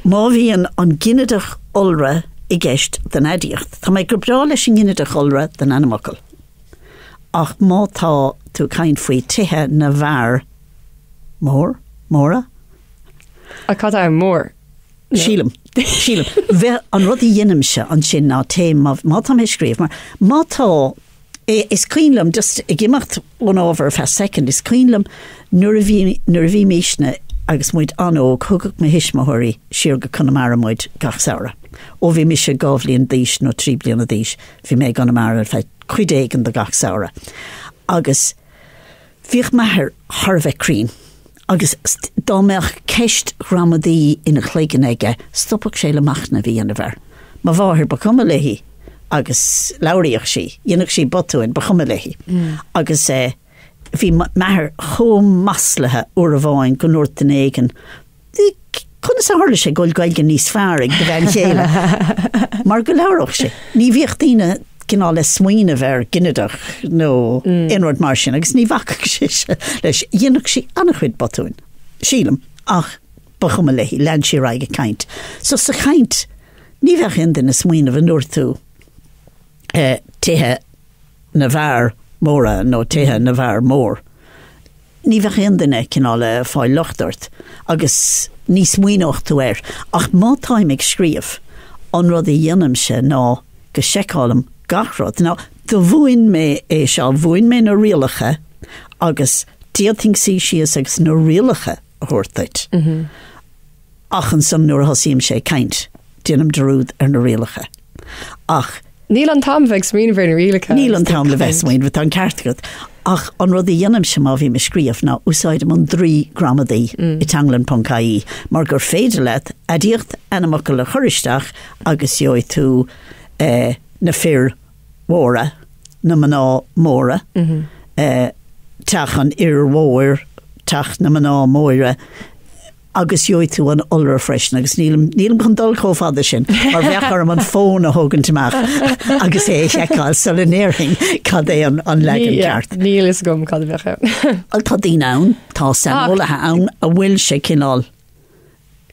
má bhíon an gcinneadach olra I gceist den adíocht. Tá mé gur brá leis sin gcinneadach olra den animacal. Ach má tá tú caint faoi tithe na bhar móra? A cad mór. Sílam. Bheith an rudí dhéanam se an sin ná téim má tá mé scríomh, mar má tá is cuinlam just I gimacht 1 over for a second is cuinlam nuair a bhí míisne agus muid anóg thugad me hisismathirí siar go Conamara muid Gach saora. Ó bhí mis sé gábhlíon díis nó 3 bliana díis bhí mé Conamara feit 5 an de Gach saora. Agus bhíoh methir Tharbheith crín. Agus dá meach ceist ghramadaí ina chléigean aige stoppach sé le machna bhí an bhar. Má bháthir ba cuma léhí agus lauríoch sí, dhéanach sí botúin ba chuma léhí. Agus bhí methir chóm maslathe uair a bháin go nuairt den éigen. Chuna sa hála sé goil Gaeilge níos fearrig de bheith chéile. Mar go leabhairach sé. Ní bhíoch daoine cinál le smuoine bhar ginneadach nó inward mar sin, agus ní bhacach sé leis dhéanach sí annach chuid botúin. Sílam, ach bachum le len si raige kaint. So sa kaint, ní bheith in na smuoin of an úrtú tithe na bhar móra nó tithe na bhar mór. Ní bheith in cinál le fáil lochtart, agus ní smuoinocht tú ach má táim ag scríomh an rud I dhéanam se ná go seicálam gachrod. Ná, do bhuain mé seo bhuain mé na rialacha agus díoting sios agus na rialacha thuirtait. Ach an sam nuair thosaíim sé caint déanam drúd ar na rialacha. Ach Níl an tam bheith smín bhar na rialacha. Níl an tam le bheith smín bheith an ceartgad. Ach an rud I dhéanam se má bhí me scríomh ná úsáidem an 3 ghramadaí I tanglan.caí mar gur féidir leat a díocht anamach le churisteach agus joid tú na fear móra na maná móra teach an mhóir teach na maná móire agus joid tú an ulra freisin agus nílam chun dul chófada sin mar bheachar am an fón a thugann teach agus cheáil solinéiring cad an leagan ceart. Níl is gom cad bhecha. Al tá dí ann tá saineolaithe ann a bhfuil sé cinál.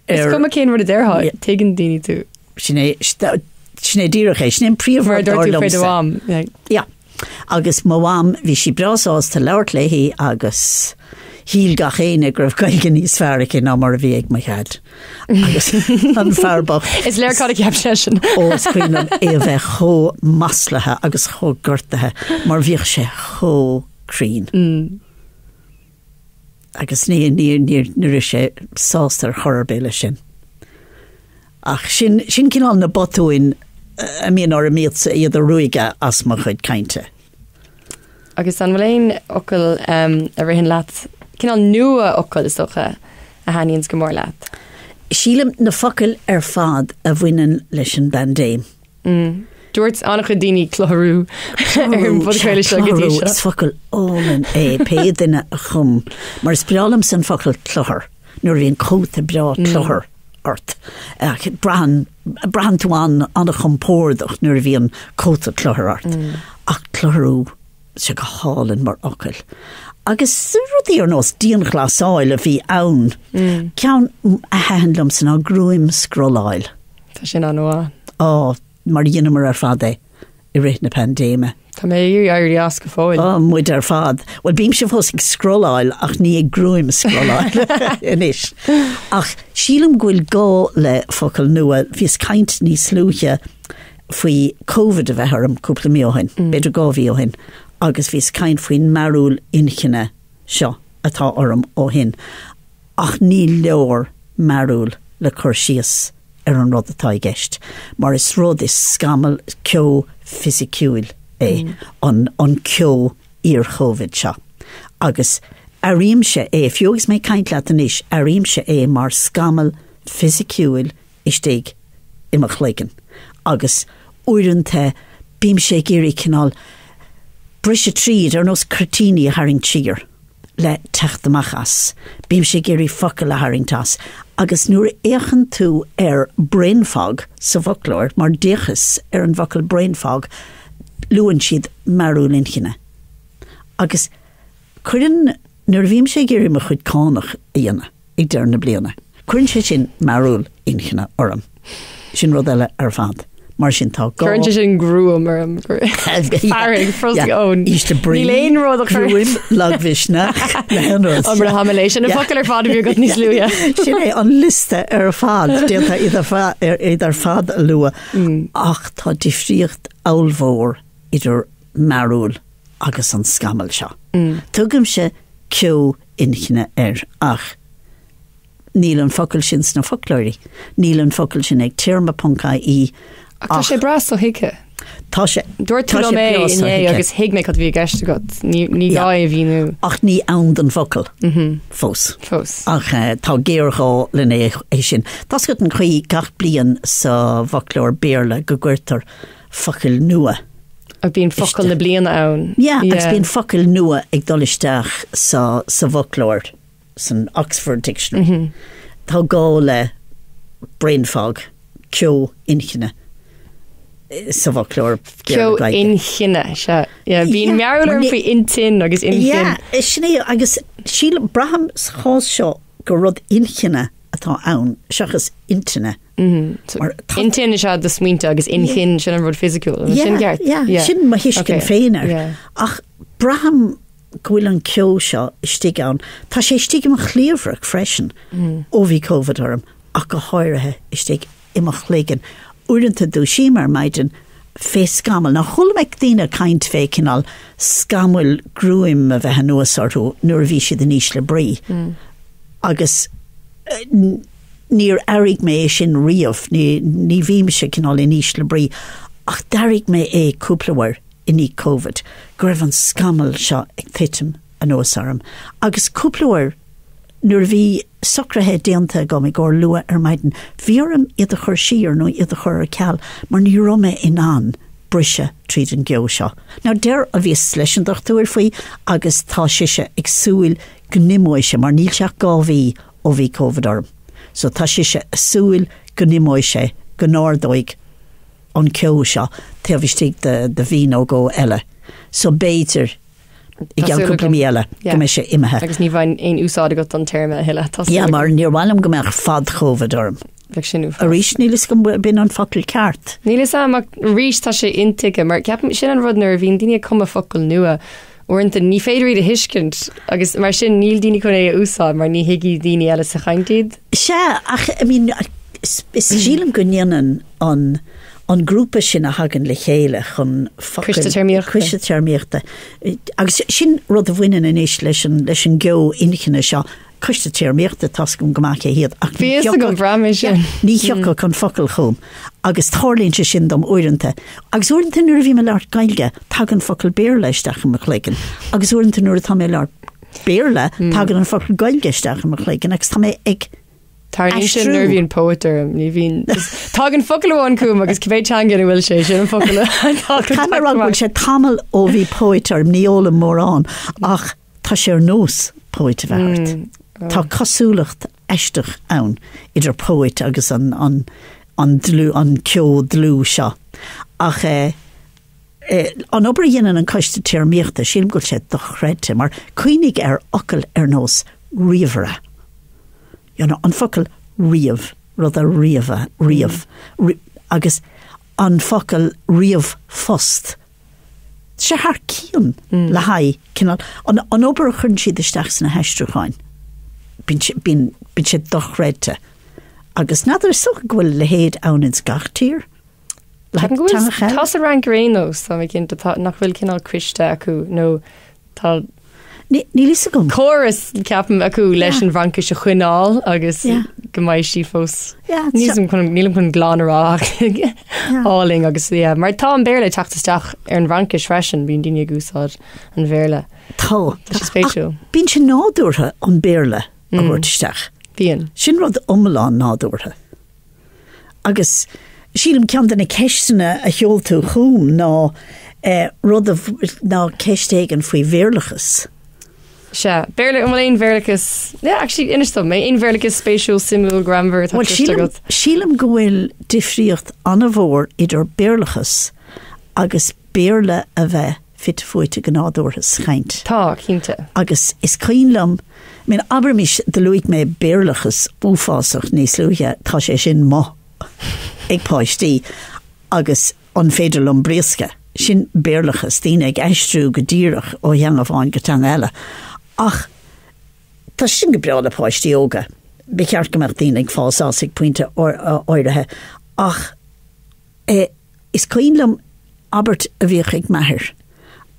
Is gom a cén rud a déirtha tuigeann daoine tú. Sinné díreach é sin príomhhar dúirlamsa. Ja. Agus má bham bhí si brasás tá leabhart léthaí agus híl Gach éine gribh Gaeilge níos fearra ná mar a bhí ag maiad. Agus an fearbach. Is léir cad a ceap sin. Os cuinnam bheith cho maslathe agus cho gortathe mar bhíoh sé cho crín. Agus ní sé sástar chorbéile sin. Ach sin cinál na botúin a míon or a míad iad a ruige as mar chuid cainte. Agus an bhfuil ocail a rihin leat cinál nua ocail is socha a haíonn go mór leat. Sílam na focail fad a bhainean leis an bandéim. Dúirt annach daoine cabhrú ar an podchraoladh seo go dtí seo. Is focail ólan pe duine a chum mar is brealam san focail clochar nuair bhíon cóta breá clochar ort. Brahan túán an a chumpórdach nuair bhíon cóta clochar ort. Ach clocharú se go hálan mar ocail. Agus rudí ar nós díon glasáil a bhí ann. Ceann a heanlam san á grúim scroláil. Tá sin an nóa. Mar dhéanamar ar fad I réit na pandéime. Tá mé airí as go fáil. Muid ar fad. Well, bím se fós ag scroláil ach ní ag grúim scroláil inis. Ach sílam gúil gá le focail nua bhís caint ní slúche faoi COVID a bheith arm cúpla míohain, beidir gá bhíohain, agus bhís caint faoin marúil inchinne seo atá orm ó hin. Ach ní leor marúil le chur síos ar an rud atá I gceist. Mar is rud is scamal ceó fisiciúil an ceó ar COVID seo. Agus aríimse fiúgus mé caint leat anis, aríimse mar scamal fisiciúil istéig imach leigen. Agus uirinte bím sé géirí cinál brise tríd ar nos cretíní a haring tír le techt amachas. Bím sé géirí focail a haring tas. Agus nuair échan tú ar brain fog sa bhoclóir mar déchas ar an bhocail brain fog luan siad marúil inchinne. Agus chuireann nuair bhím sé géirí mar chuid cánach a dhéanana ag deir na bliana. Chuireann sé sin marúil inchinne orm. Sin rud eile ar fad. Mar sin tá gá. Chuireann sin grúam ar an faring frosty ón. Íste brí. Ní léon rud a grúim lagvisnach. Am ra hameléis sin a focail ar fad a bhí got níos luúa. Sin an liste ar fad déanta idir fad a lua. Ach tá difríocht áilmhór idir marúil agus an scamal seo. Tugaim se ceó inchinne ach níl an focail sin sna folklóirí. Níl an focail sin ag tíorma.caí. Tá sé bras ó hiice. Tá sé. Dúirt tú mé iné agus hiigme cad bhí gceiste got. Ní gá a bhíú. Ach ní ann den focail. Fós. Ach tá géará lené é sin. Tás go an chuí gach blian sa bhoclóir béarla go gcuirtar focail nua. Ag bíon focail na bliana ann. Ja, agus bíon focail nua ag dolisteach sa bhoclóir. San Oxford Dictionary. Tá gá le brain fog, ceó inchinne sa bhoclóir. Ceó inchinne se. Bhín mearúlar faoi intin agus inchin. Sinné agus síle braham chás seo go rud inchinne atá ann seachas intine. Intin is de smuinte agus inchin sin an rud physical. Sin ma hiiscin féinar. Ach braham bhfuil an ceol seo istigh ann. Tá sé istigh imach chléomhrach freisin ó bhí COVID orm ach go háirithe istigh imach leagan. Uaireanta dú sí mar maidin fé scamal. Na chulmeic daoine caint fé cinál scamal grúim a bheith nuas orthú nuair bhí siad in níos le brí. Agus níor airigh mé sin riamh ní bhím se cinál in níos le brí ach dairigh mé cúplahar in ní COVID go raibh an scamal seo ag titim an ósarm. Agus cúplahar nuair bhí socrathe déanta go mé gur lua ar maidin bhíorm iad a chur sír nó iad a chur a ceall mar ní rome in an brise tríd an geo seo. Ná deir a bhí leis an dochtúir faoi agus tá siise ag súil gnimóise mar níl seach gáhí ó bhí COVID orm. So tá siise súil gnimóise go nárdóig an ceo seo te bhístig de bhí nó go eile. So béidir I gan cúpla mí eile go mé sé imethe. Agus ní bhain ein úsáide got an terme heile. Ja, mar níor bhhailm go meach fad COVID orm. A rís nílis go bin an focail ceart. Nílis amach rís tá sé intige, mar ceapim sin an rud nuair bhín daine cum a focail nua. Orintanta ní féidir iad a hiiscint, agus mar sin níl daine chun é úsáid, mar ní hiigi daine eile sa chaintíad. Se, ach, I mean, is sílam go níanaan an grúpa sin a hagan le chéile chun Cuiste termíochta. Agus sin rud a bhainean in éis leis an geo inchine seo cuiste termíochta tascum gomacha hiad. Bhí go bhram sin. Ní heocha chun focail chum. Agus thorlínse sin dom uaireanta. Agus uaireanta nuair bhí me leart Gaeilge tagan focail béir leisteach am chléigen. Agus uaireanta nuair tá mé leart béirle tagan an focail Gaeilge steach am chléigen. Agus tá mé ag Tarní sin nuair bhíon poetar ní bhíon tágan focail bháin cúm agus cibé teangan bhfuil sé sin an focail. Camerarán bhfuil sé tamil ó bhí poetar níola mórán ach tá sé ar nós poet bheirt. Tá cosúlacht eisteach ann idir poet agus an dlú an ceo dlú seo. Ach an obair dhéanaan an coiste tíormíochta sílim go sé do chreidte mar cuoinnig ar ocail ar nós riamhra. An focail riamh rud a riamh agus an focail riamh fost. Se haar cían le haid cinál an obair chun siad isteach san na heistruúcháin. Bín sé dochreidte. Agus nadidir soch bhfuil le héad ann ins Gach tír. Tá a ran grénos tá mé cinnta nach bhfuil cinál cuiste acu nó tá Nílis a gom. Chorus ceapam acu leis an bhanca se chuineáil agus go maiid sí fós. Nílam chun glánará áling agus mar tá an béirle teachtasteach ar an bhanca freisin bíon daine gúsáid an bhéirle. Tá. Spéisiú. Bín sin nádúirtha an béirle a bhirtisteach. Bíon. Sin rud omláán nádúirtha. Agus sílim cean na ceistena a cheoltú chuúm ná rud ná ceistéigen faoi bhéirlachas. Se, béirle ein bhéirlachas, actually inistom, mé ein bhéirlachas spéisiú simú gramhar tá agat. Sílim go bhfuil difríocht anna bhór idir béirlachas agus béirle a bheith fit foiite gnáúirthas chaint. Tá, cínte. Agus is caonlam, min abermis de luig mé béirlachas búfásach níos luúthe tá sé sin má ag páistí agus an féidirlum briasca. Sin béirlachas tíine ag eistrú go díirech ó dhéanamháin go tan eile. Ach, tá sin go breála páistí óga. Bí ceart go mar tíine ag fásásigh puinte áirithe. Ach, is caonlam abert a bhíoch ag methir.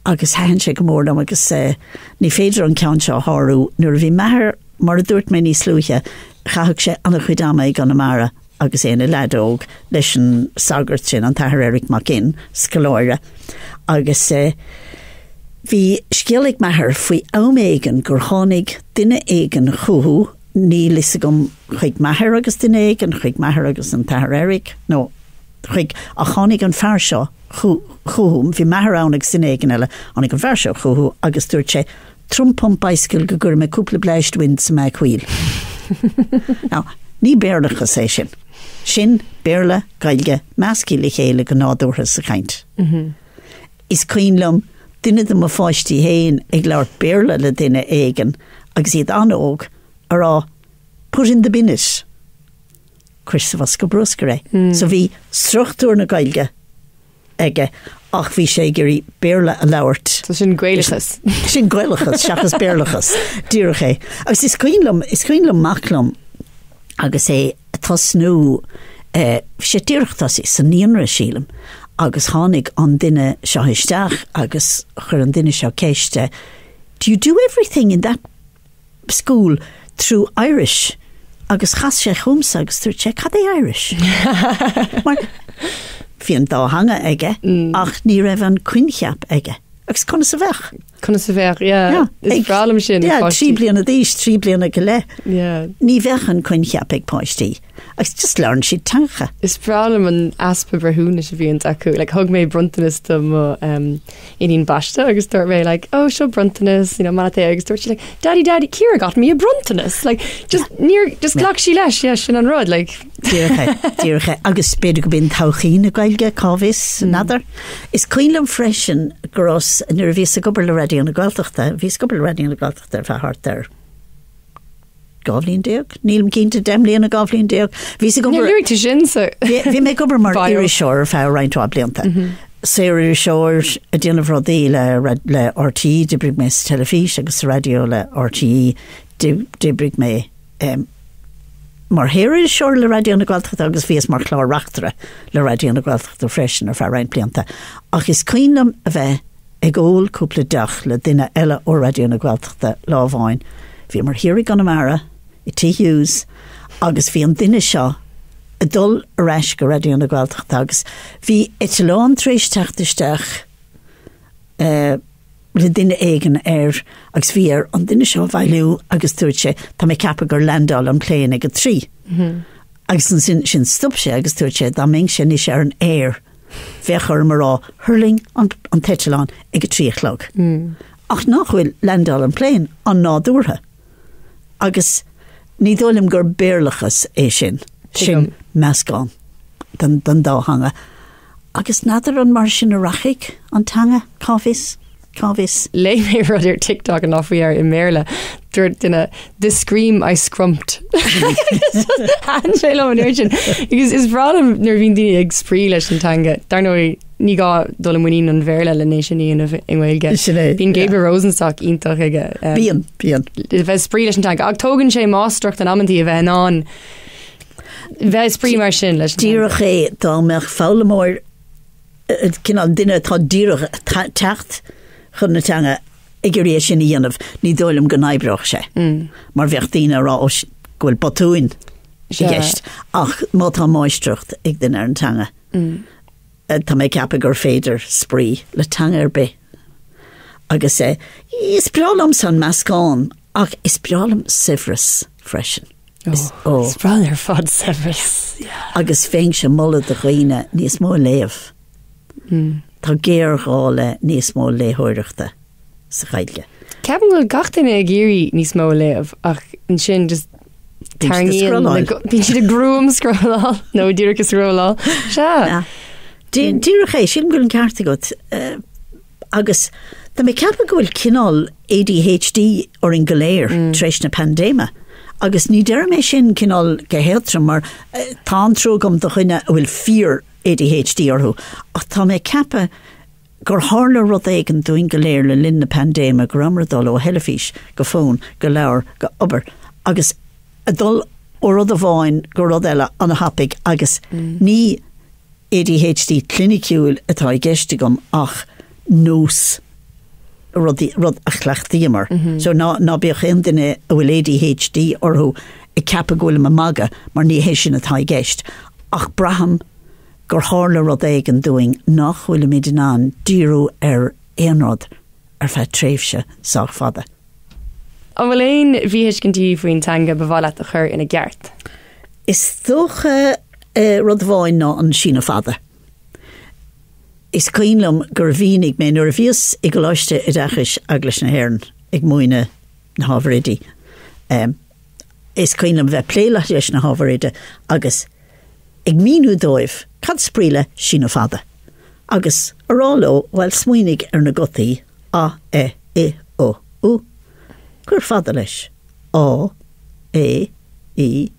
Agus hain sé go mórlam agus ní féidir an ceann seo thárú nuair bhí methir mar a dúirt mé níos luúthe chathg sé anna chuidáma ag an amara agus éana ledóg leis an sagart sin an taithir Eric Macin scaláire agus bhí scialig methir faoi améigen gur tháinig duine éigen chuú ní lisa gom chuig methir agus duine éigen chuig methir agus an taithir Eric nó chuig a tháinig an fear seo chuúm bhí methir annig sin éigen eile annig an fear seo chuú agus dúirt sé trumpom baisciil go gur me cúpla bléist wind sa me chuil. Ná, ní béirlachas é sin. Sin béirle Gaeilge meascí le chéile go nádúirthas sa chaint. Is caonlam duine do mo fáistí héin ag leir béirle le duine éigen agus iad anóg ará put in the binnis cuirfidh go brosca so bhí struchtúr na Gaeilge ige ach bhí sé gurí béarla a labhairt. So sin Gaeilgeas. Sin Gaeilgeas, seachas béarlachas, díreach é. Agus is cuinlam maclam agus é tasnú sé díreachtas is san níonra sílam agus tháinig an duine seo isteach agus chur an duine seo céiste. Do you do everything in that school through Irish? Agus chas sé chumsa agus through sé cad é Irish? Mar bhí an dá hanga aige ach ní raibh an cuincheap aige. Agus conna sa bheith. Conna sa bheith, yeah. Is bralam sin. Yeah, 3 bliana dís, 3 bliana go le. Yeah. Ní bheith an cuincheap ag páistí. Agus just learn siad tancha. Is bralam an aspa brethúna sa bhíon acu. Like, hug mé bruntanas do mo inín basta agus dúirt mé, like, oh, seo bruntanas, mana té agus dúirt she like, Daddy, Ciara got me a bruntanas. Like, just glach sí leis, yeah, sin an rud, like. Dírecha. Agus beidir go bíon tauchaí na Gaeilge, cábhis, nadar. Is cuinlam freisin gros nuair bhís a gobar le radio na Gaeltachta, bhís gobar le radio na Gaeltachta ar bheart ar Gabhlín deag, nílam cínta demlíon na Gabhlín deag. Bhís a gobar... Ní lyric sin, so... Bhí mé gobar mar Irish Shore ar feabhar reinto a blianta. Irish Shore a déanamh rodí le RTE, dibrig mé sa telefís agus radio le RTE, dibrig mé... Mar Irish Shore le radio na Gaeltachta agus bhíos mar chlár reachtere le radio na Gaeltachta freisin ar feabhar reint blianta. Ach is cuinlam a bheith ag ól cúpla deach le duine eile ó radio na Gaeltachta lámháin. Bhí mar hirig gan amara I Hughes agus bhí an duine seo a dul a reis go radio na Gaeltachta agus bhí etalán tréis teachtasteach le duine éigen agus bhí an duine seo bhailú agus dúirt sé tá mé cappa gur landál an pléin ag a 3. Agus sin stop sé agus dúirt sé dá ming sé ní sé ar an bhechar marrá hurling an tetalán ag a 3 o'clock. Ach nachhfuil landál an pléin an nádúrtha. Agus ní dólim gur béarlachas é sin meascán den dá hanga. Agus nadar an mar sin a rachaig an tanga, cábhis. Lei mé ruidir TikTok an áfuíar I Méarla dúirt duine the scream I scrumped. Han sé le an urgin. Because is bradam nuair bhín daoine ag sprí leis an tanga. Dar nó ní gá dul muín an bhéirla le néisianí in Gaeilge. Bhín Gabriel Rosenstock ítach aige. Bíon. Bheith sprí leis an tanga. Ag tógann sé mástrucht an amantí a bheith an bheith sprí mar sin leis. Díreach é dá meach fálamóir cinál duine tá díreach techt chun na teanga ag rééis sin íanamh ní dóilm go naibreach sé. Mar bheith daoine rá gohfuil botúin I gceist. Ach má tá máistrucht ag duine ar an teanga. Tá mé cappa gur féidir sprí le teanga ar be. Agus é, is brealam san meascán ach is brealam sifras freisin. Is brealam ar fad sifras. Agus féin se mulla de ghaoine níos mó léamh. Tá géargála níos mó léthireachta sa Gaeilge. Ceapan bhfuil gach duine ag géirí níos mó léamh ach an sin just tarníonn bíonn siad a grúm scrollá nó dúireach scrollá. Se. Díreach é sin gúil an cearta agat agus tá mé ceapa go bhfuil cinál ADHD or in goléir tréis na pandéma agus ní deir mé sin cinál go héaltra mar tá trógam do chuine bhfuil fear ADHD orthú. Ach tá mé ceapa gur hála rud éigen dúin go léir le linn na pandéma go ramradal ó helafís go fón go leabhar go obair agus a dul ó rud a bháin go rud eile an a hapig agus ní ADHD clinicúil atá I gceiste gom ach nús rud a chleachtaímar. So ná bíoch in duine a bhfuil ADHD orthú I ceapa gohfuil a maga mar ní hééis sin atá I gceist. Ach braham gur hála rud éigen dúing nach bhfuil míid an díú ar éonrad ar feith tréimhse sách fada. An bhfuil éon bhíhéis cintí faoin tanga bhhaile a chur ina gceart. Is dócha rud bháin ná an sína fada. Is cuinlam gur bhínig mé nuair bhíos I go láiste I dachas aglas na hhéireann ag muoine na hábharéidí. Is cuinlam bheith pléileach leis na hábharéide agus ag míú dóibh cad spríle sína fada. Agus aráló bhfuil smuoinnig ar na gotaí A, E, I, O, U. Cuir fada leis. A, E, I,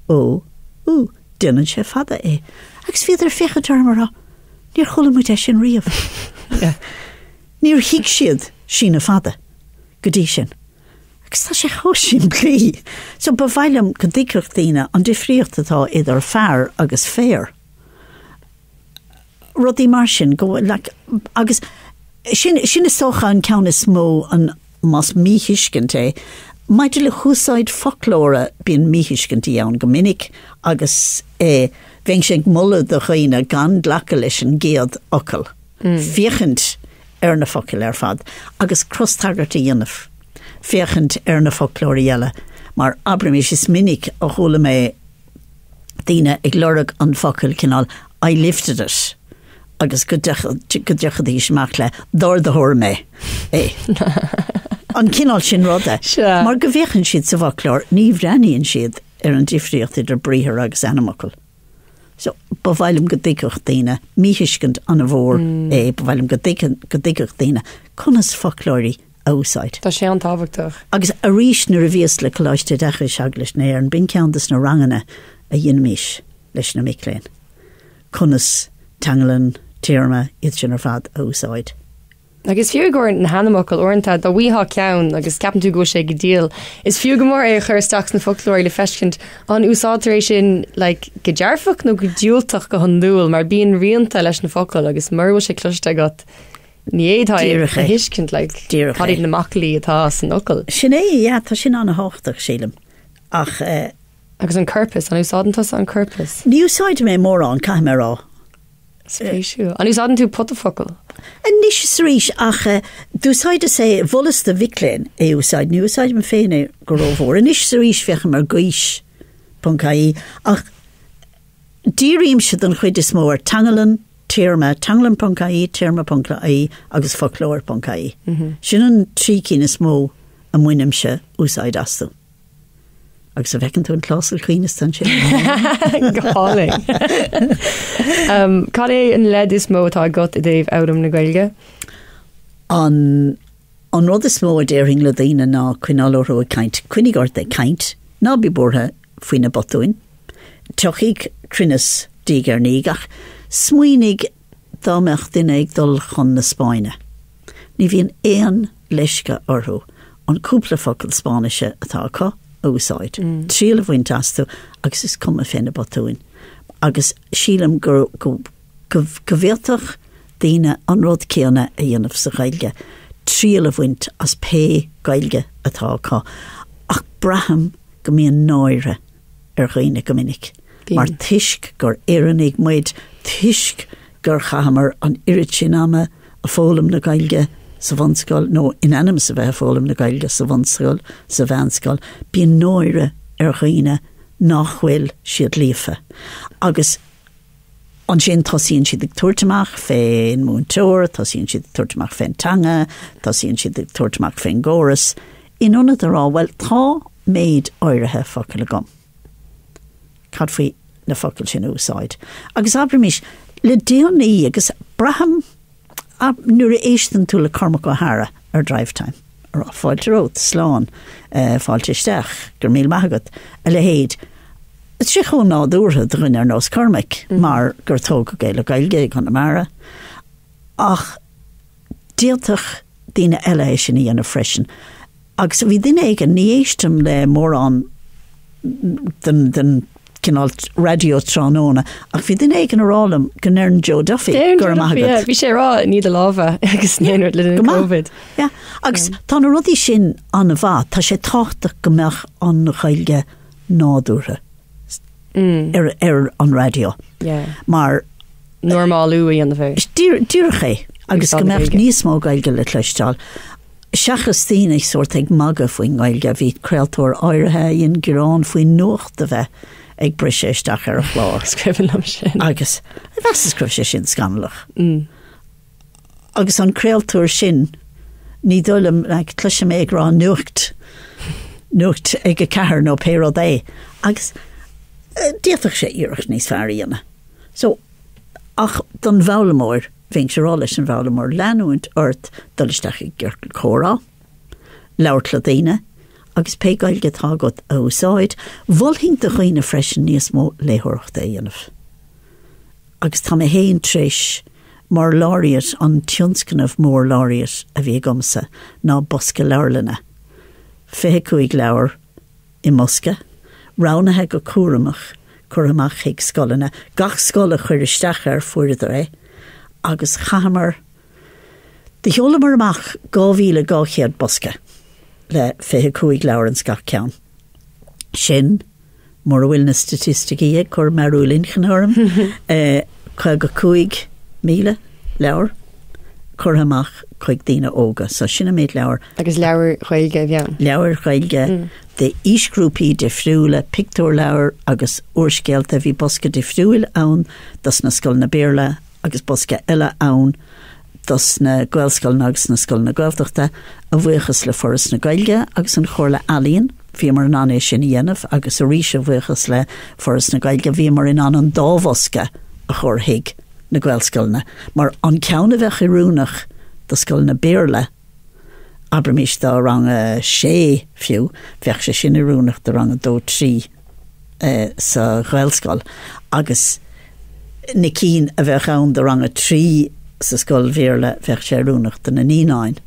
O, U. duine sé fada é. Agus fiad ficha termara, níor chola mu sin riamh. Níor hiic siad sin fada, godí sin. Agus tá sé sin blí. So ba bhhailm go dicrach daine an difriocht atá idir fearr agus féir. Rudí mar sin go agus sin is socha an ceanna smó an mas míhiiscinte, maidir le chúsáid folklóra bíon míhiiscintí ann go minic agus bhein sé mulla do chuoine gan glacha leis an géad ocail. Fiechant na focail fad, agus crosstagart dhéanamh. Fiechant na folklóra eile, mar abramis is minic a chola mé daine ag lorag an focail cinál I lifted it. Agus go dechad í semach le dor de thor mé. An cinál sin ruda. Mar go bhéchann siad sa bhaclár, ní bhreaníonn siad an difriocht idir bríthir agus anamacail. So, ba bhhailm go dicach daine, míhiiscint an a bhór, ba bhhailm go dicach daine, conas folklórí outside. Tá sé an tábhachtach. Agus a rís na bhíos le choláiste decha seaglas néir an bin ceantas na rangana a dhéanamís leis na micléin. Conas tangalan tíirma iad sin ar fad outside. Agus fiú go an hanamacail orintá do bhuiá ceann agus ceapan tú go sé go díal. Is fiú go mór é chuirteach na folklóir le feiscint an úsátaréis sin le go dearfach nó go dúilteach go handúil mar bíon rianta leis na focail agus mar sé cloiste agat ní éadtá hiiscint le chaí na maclaí atá san ocail. Sin tá sin anna háchtach sílam. Ach agus an curpas, an úsádantas an curpas. Ní úsáid mé mór an caiim rá. Spéisiú. An úsádan tú potafocail. En nis ríis ach dúsáid a sé bhlas de bhicléin é úsáid, ní úsáid me féine go rómhór. En nis ríis fecha mar gais puncaí ach díríim se an chuid is mór tangalan, tíirma, tangalan puncaí, tíirma puncaí agus folklór puncaí. Sin an trícín is mó a muinem se úsáid asú. Agus a bhecinn tú an chlásal chuoine san sin. Gáling. Cad é an lead is mó atá agat i dtaobh am na Gaeilge? An rud is mó a déiring le daine ná cuinálóró a caint. Cuinnig ort é caint, ná bí bortha faoine botúin. Teochaigh crinnes dígar ní Gach. Smuoinnig dámeach duine ag dul chun na Spáine. Ní bhíon éan leisce orthú an cúpla focail Spáinise atá acu. Úsáid. Tríle bhain tasú agus is cum a féna botúin. Agus sílam go bhéaltach daine an rud céanna a dhéanamh sa Gaeilge. Tríle bhaint as pé Gaeilge atá cá. Ach braham go míon náire ar chuoine go minic. Mar tuisc gur éannig muid, tuisc gur chamar an irid sin ama a fólam na Gaeilge sa bhanscoil, nó inanam sa bheith fólam na Gaeilge sa bhanscoil, sa bhanscoil, bíon nóire ar chuoine nachhfuil siad líofa. Agus an sin tosíonn siad ag tuairteach féin múntóir, tosíonn siad ag tuairteach féin tanga, tosíonn siad ag tuairteach féin góras. Inionad ará, well, tá méid áirithe focail a gom. Cad faoi na focail sin úsáid. Agus abramis, le déanaí agus braham nuair a éistan tú le cormach go hara ar drive time. Ar Fáilte rót, sláán, Fáilte isteach, gur míl magat, a le héad. Is sé chun ná dúrtha drin ar nós cormach, mar gur tóg go Gaeilge Gaeilge chun na mara. Ach, díaltach daoine eile sin í ana freisin. Agus bhí duine ag ní éistem le mór an den cinál radio tránóna, ach bhí duine ag an arálam go nairn Joe Duffy gur magat. Bhí sé rá ní a lábha agus néanúir le COVID. Agus tá na rudí sin an a bhá, tá sé táchtach go meach an na Gaeilge nádúrtha ar an radio. Mar normáú í an bheith. Dúrché agus go meach níos mó Gaeilge le cleisteáil. Seachas tíine sort ag maga faoin Gaeilge bhí creaaltóir áirithe on gurán faoin nuacht a bheith ag briséisteach ar a chlár. Scribhan am sin. Agus, bheas is sé sin scanalach. Agus an creaaltóir sin, ní dúlam ag cluise mé ag rá nuacht ag a cethir nó péród é. Agus, díothach sé iireach níos fearíanna. So, ach don bhlamóir, bhín sé rá leis an bhlamóir leanúint ort dolisteach ag gghearcail chórá, leabhart le daoine, agus pe gailge tágad a úsáid, bhfuilhín de chuoine freisin níos mó léthireachta dhéanamh. Agus tá mé héon tríis mar láiriad an tionscanmh mór láiriad a bhí gomsa ná bosca leabharlanna. 25 leabhar I Mosca, ránathe go cuaireamach ag scolanna, gach scola chuir isteach ar fuair é, agus chahamar de heolamar amach 2000 bosca le 25 leabhar an scach ceann. Sin, mar bhfuil na statisticí chur marúlinn chnarm, chuig 5,000 leabhar chur amach chuig daoine óga, so sinna méid leabhar. Agus leabhar chuige bhean. Leabhar chuige, de isgrúpaí difriúla, pictúr leabhar agus uorscéalta bhí bosca difriúil ann, dus na scoilna béarla agus bosca eile ann, dus na Gaelscoilna agus na scoilna Gaeltachta, a bhuachas le foras na Gaeilge agus an chóir le Alíonn, bhí mar an anéis sin dhéanamh, agus a rís a bhuachas le foras na Gaeilge, bhí mar in an dábhosca a chóir hiig na Gaelscoilna. Mar an ceanna bheith I rúnach do scoilna béarla, Abramis dá rang sé fiú, bheith sé sin I rúnach do rang 2-3 sa Gaelscoil, agus na cín a bheith ann do rang 3 sa scoil béarla bheith sé rúnach do na 9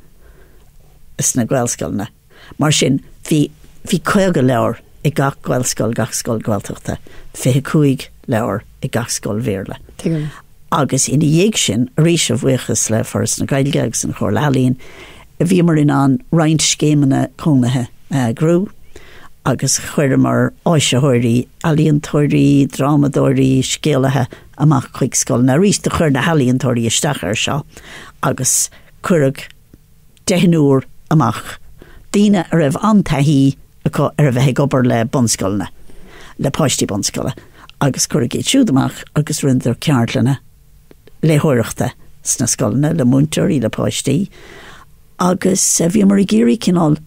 is na Gaelscoilna. Mar sin, bhí 5 leabhar I gach Gaelscoil, gach scoil Gaeltachta, 25 leabhar I gach scoil béarla. Agus ina dhéag sin, a rís a bhuachas le foras na Gaeilge agus an chóir le Alíonn, bhí mar in an roint scémanna cónathe grú, agus chuir mar áisethirí, alíontóirí, dramatóirí, scéalathe amach chuig scoil na rís de chuir na alíontóirí isteach ar seo, agus cuirg 10 úr amach. Daoine a raibh antaithí ar a bheith obair le bonscoilna, le páistí bonscoile, agus cuirg é siúd amach agus rindir ceartlanna léthireachta sna scoilna, le muinteoirí le páistí, agus bhí mar I géirí cinál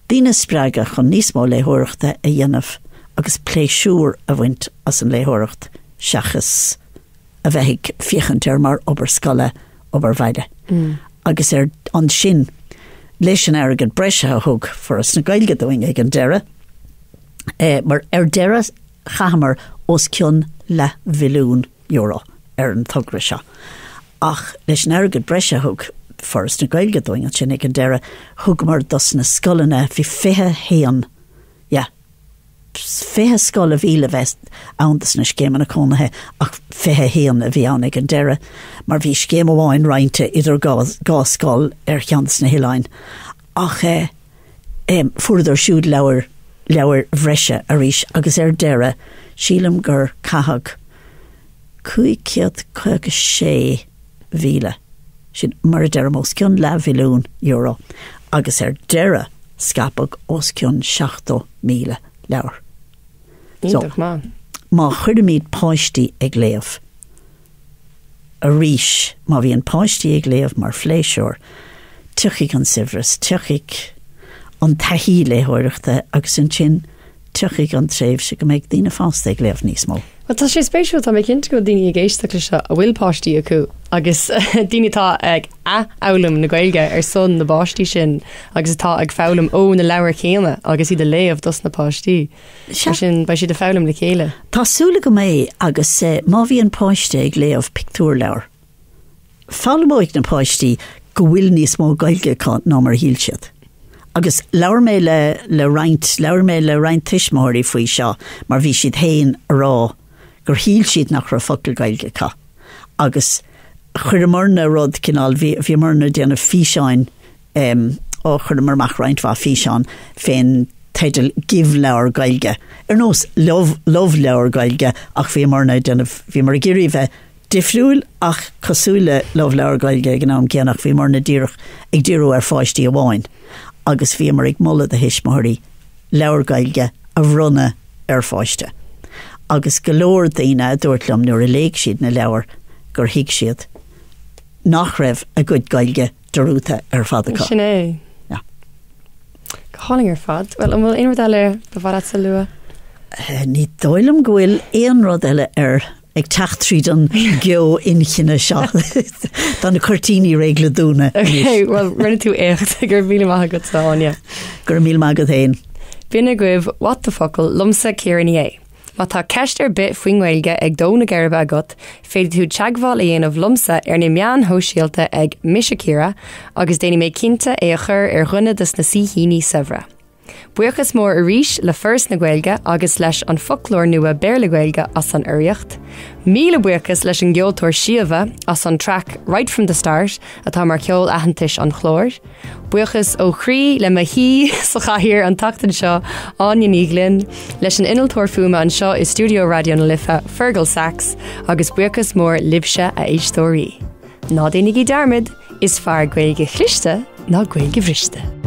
daoine spreaga chun níos mó léthireachta a dhéanamh agus pléisiúr a bhaint as an léthireacht seachas a bheith fiochantar mar obair scoile obair bhaide. Agus an sin leis an airgad breise a thug foras na Gaeilge doing ag an deire, mar deire chahamar os cion le €1,000,000 an tugra seo. Ach leis an airgad breise a thug foras na Gaeilge doing an sin ag an deire, thug mar dus na scoilna bhí 20 héan, 20 scoil a bhíle bheith antas na scémanna cónathe, ach 20 héan a bhí an ag an deire, mar bhí scéim amháin rointe idir gá scoil ar cheantas na hiláin. Ach fuaidir siúd leabhar bhreise a rís, agus ar deire sílam gur cathag 5,600,000 sin mar deire mós cion le €1,000,000, agus ar deire scapag os cion 7,000 leabhar. Íntach má. Má chuir míad páistí ag léamh a rís, má bhí an páistí ag léamh mar fléisiúr, tuigh an sibhras, tuigh an taithí léthireachta agus an sin tuigh an tréimh se go méid daoine fásta ag léamh níos mó. Well, tá sé spéisiú tá mé cinnte go daoine ag éisteach lei a bhfuil páistí acu, agus daoine tá ag eabhailm na Gaeilge ar son na báistí sin, agus tá ag fálam ó na leabhar chéile, agus iad a léamh dus na páistí. Sin ba siad a fálam le chéile. Tásúla go mé agus má bhí an páiste ag léamh pictúr leabhar. Fálamóigh na páistí go bhfuil níos mó Gaeilge cá ná mar híl siad. Agus leabhar mé le roint tuismóirí faoi seo, mar bhí siad héin rá gur híl siad nach ra focail Gaeilge cá. Agus chuir marna rud cinál bhí marna déanana físeáin ó chuir mar mach roint bhá físeán féin teidir give leabhar Gaeilge. Ar nós love leabhar Gaeilge, ach bhí marna déanana bhí mar géirí bheith difriúil ach cosúile love leabhar Gaeilge ag gnám ceannach bhí marna díreach ag díreú ar fáistí a bháin. Agus bhí mar ag mullad a hismóirí leabhar Gaeilge a runna ar fáiste. Agus golóir daoine dúirtlam nuair a léigh siad na leabhar gur hiig siad nach raibh a good Gaeilge dorúta ar fada cá. Sin é. Háling ar fad. Well, an bhfuil aon rud eile do bhar sa lua? Ní dóilm go bhfuil aon rud eile ar ag techt tríd an geo inchinna seo. Tá na cortíní régla dúna. Okay, well, rinne tú écht gur 1,000 agad sa áine. Gur 1,000 agad hain. Bina guibh what the focail lumsa Ciara Ní É. Má tá ceist bit faoin Gaeilge ag dóna gharbh agat, féidir tú teagháil aonmh lumsa na meán hóisialta ag Ciara agus déanaí méid cinnte é a chur ghunne de snas híní savra. Buchas mór a ríis le first na Gaeilge agus leis an folklór nua bear le Gaeilge as an uiriocht. Míle buchas leis an geoltóir siomha as an track right from the start atá mar ceol ahantais an chlór. Buchas ó chrí le mhaith sa chathir an tachtain seo Áine Ní Ghlinn leis an inaltóir fuma an seo is Studio Radio na Lifa Fergal Sax agus buchas mór libse a éistóirí. Ná déanaí dermid is fear Gaeilge chlichte ná Gaeilge bhriste.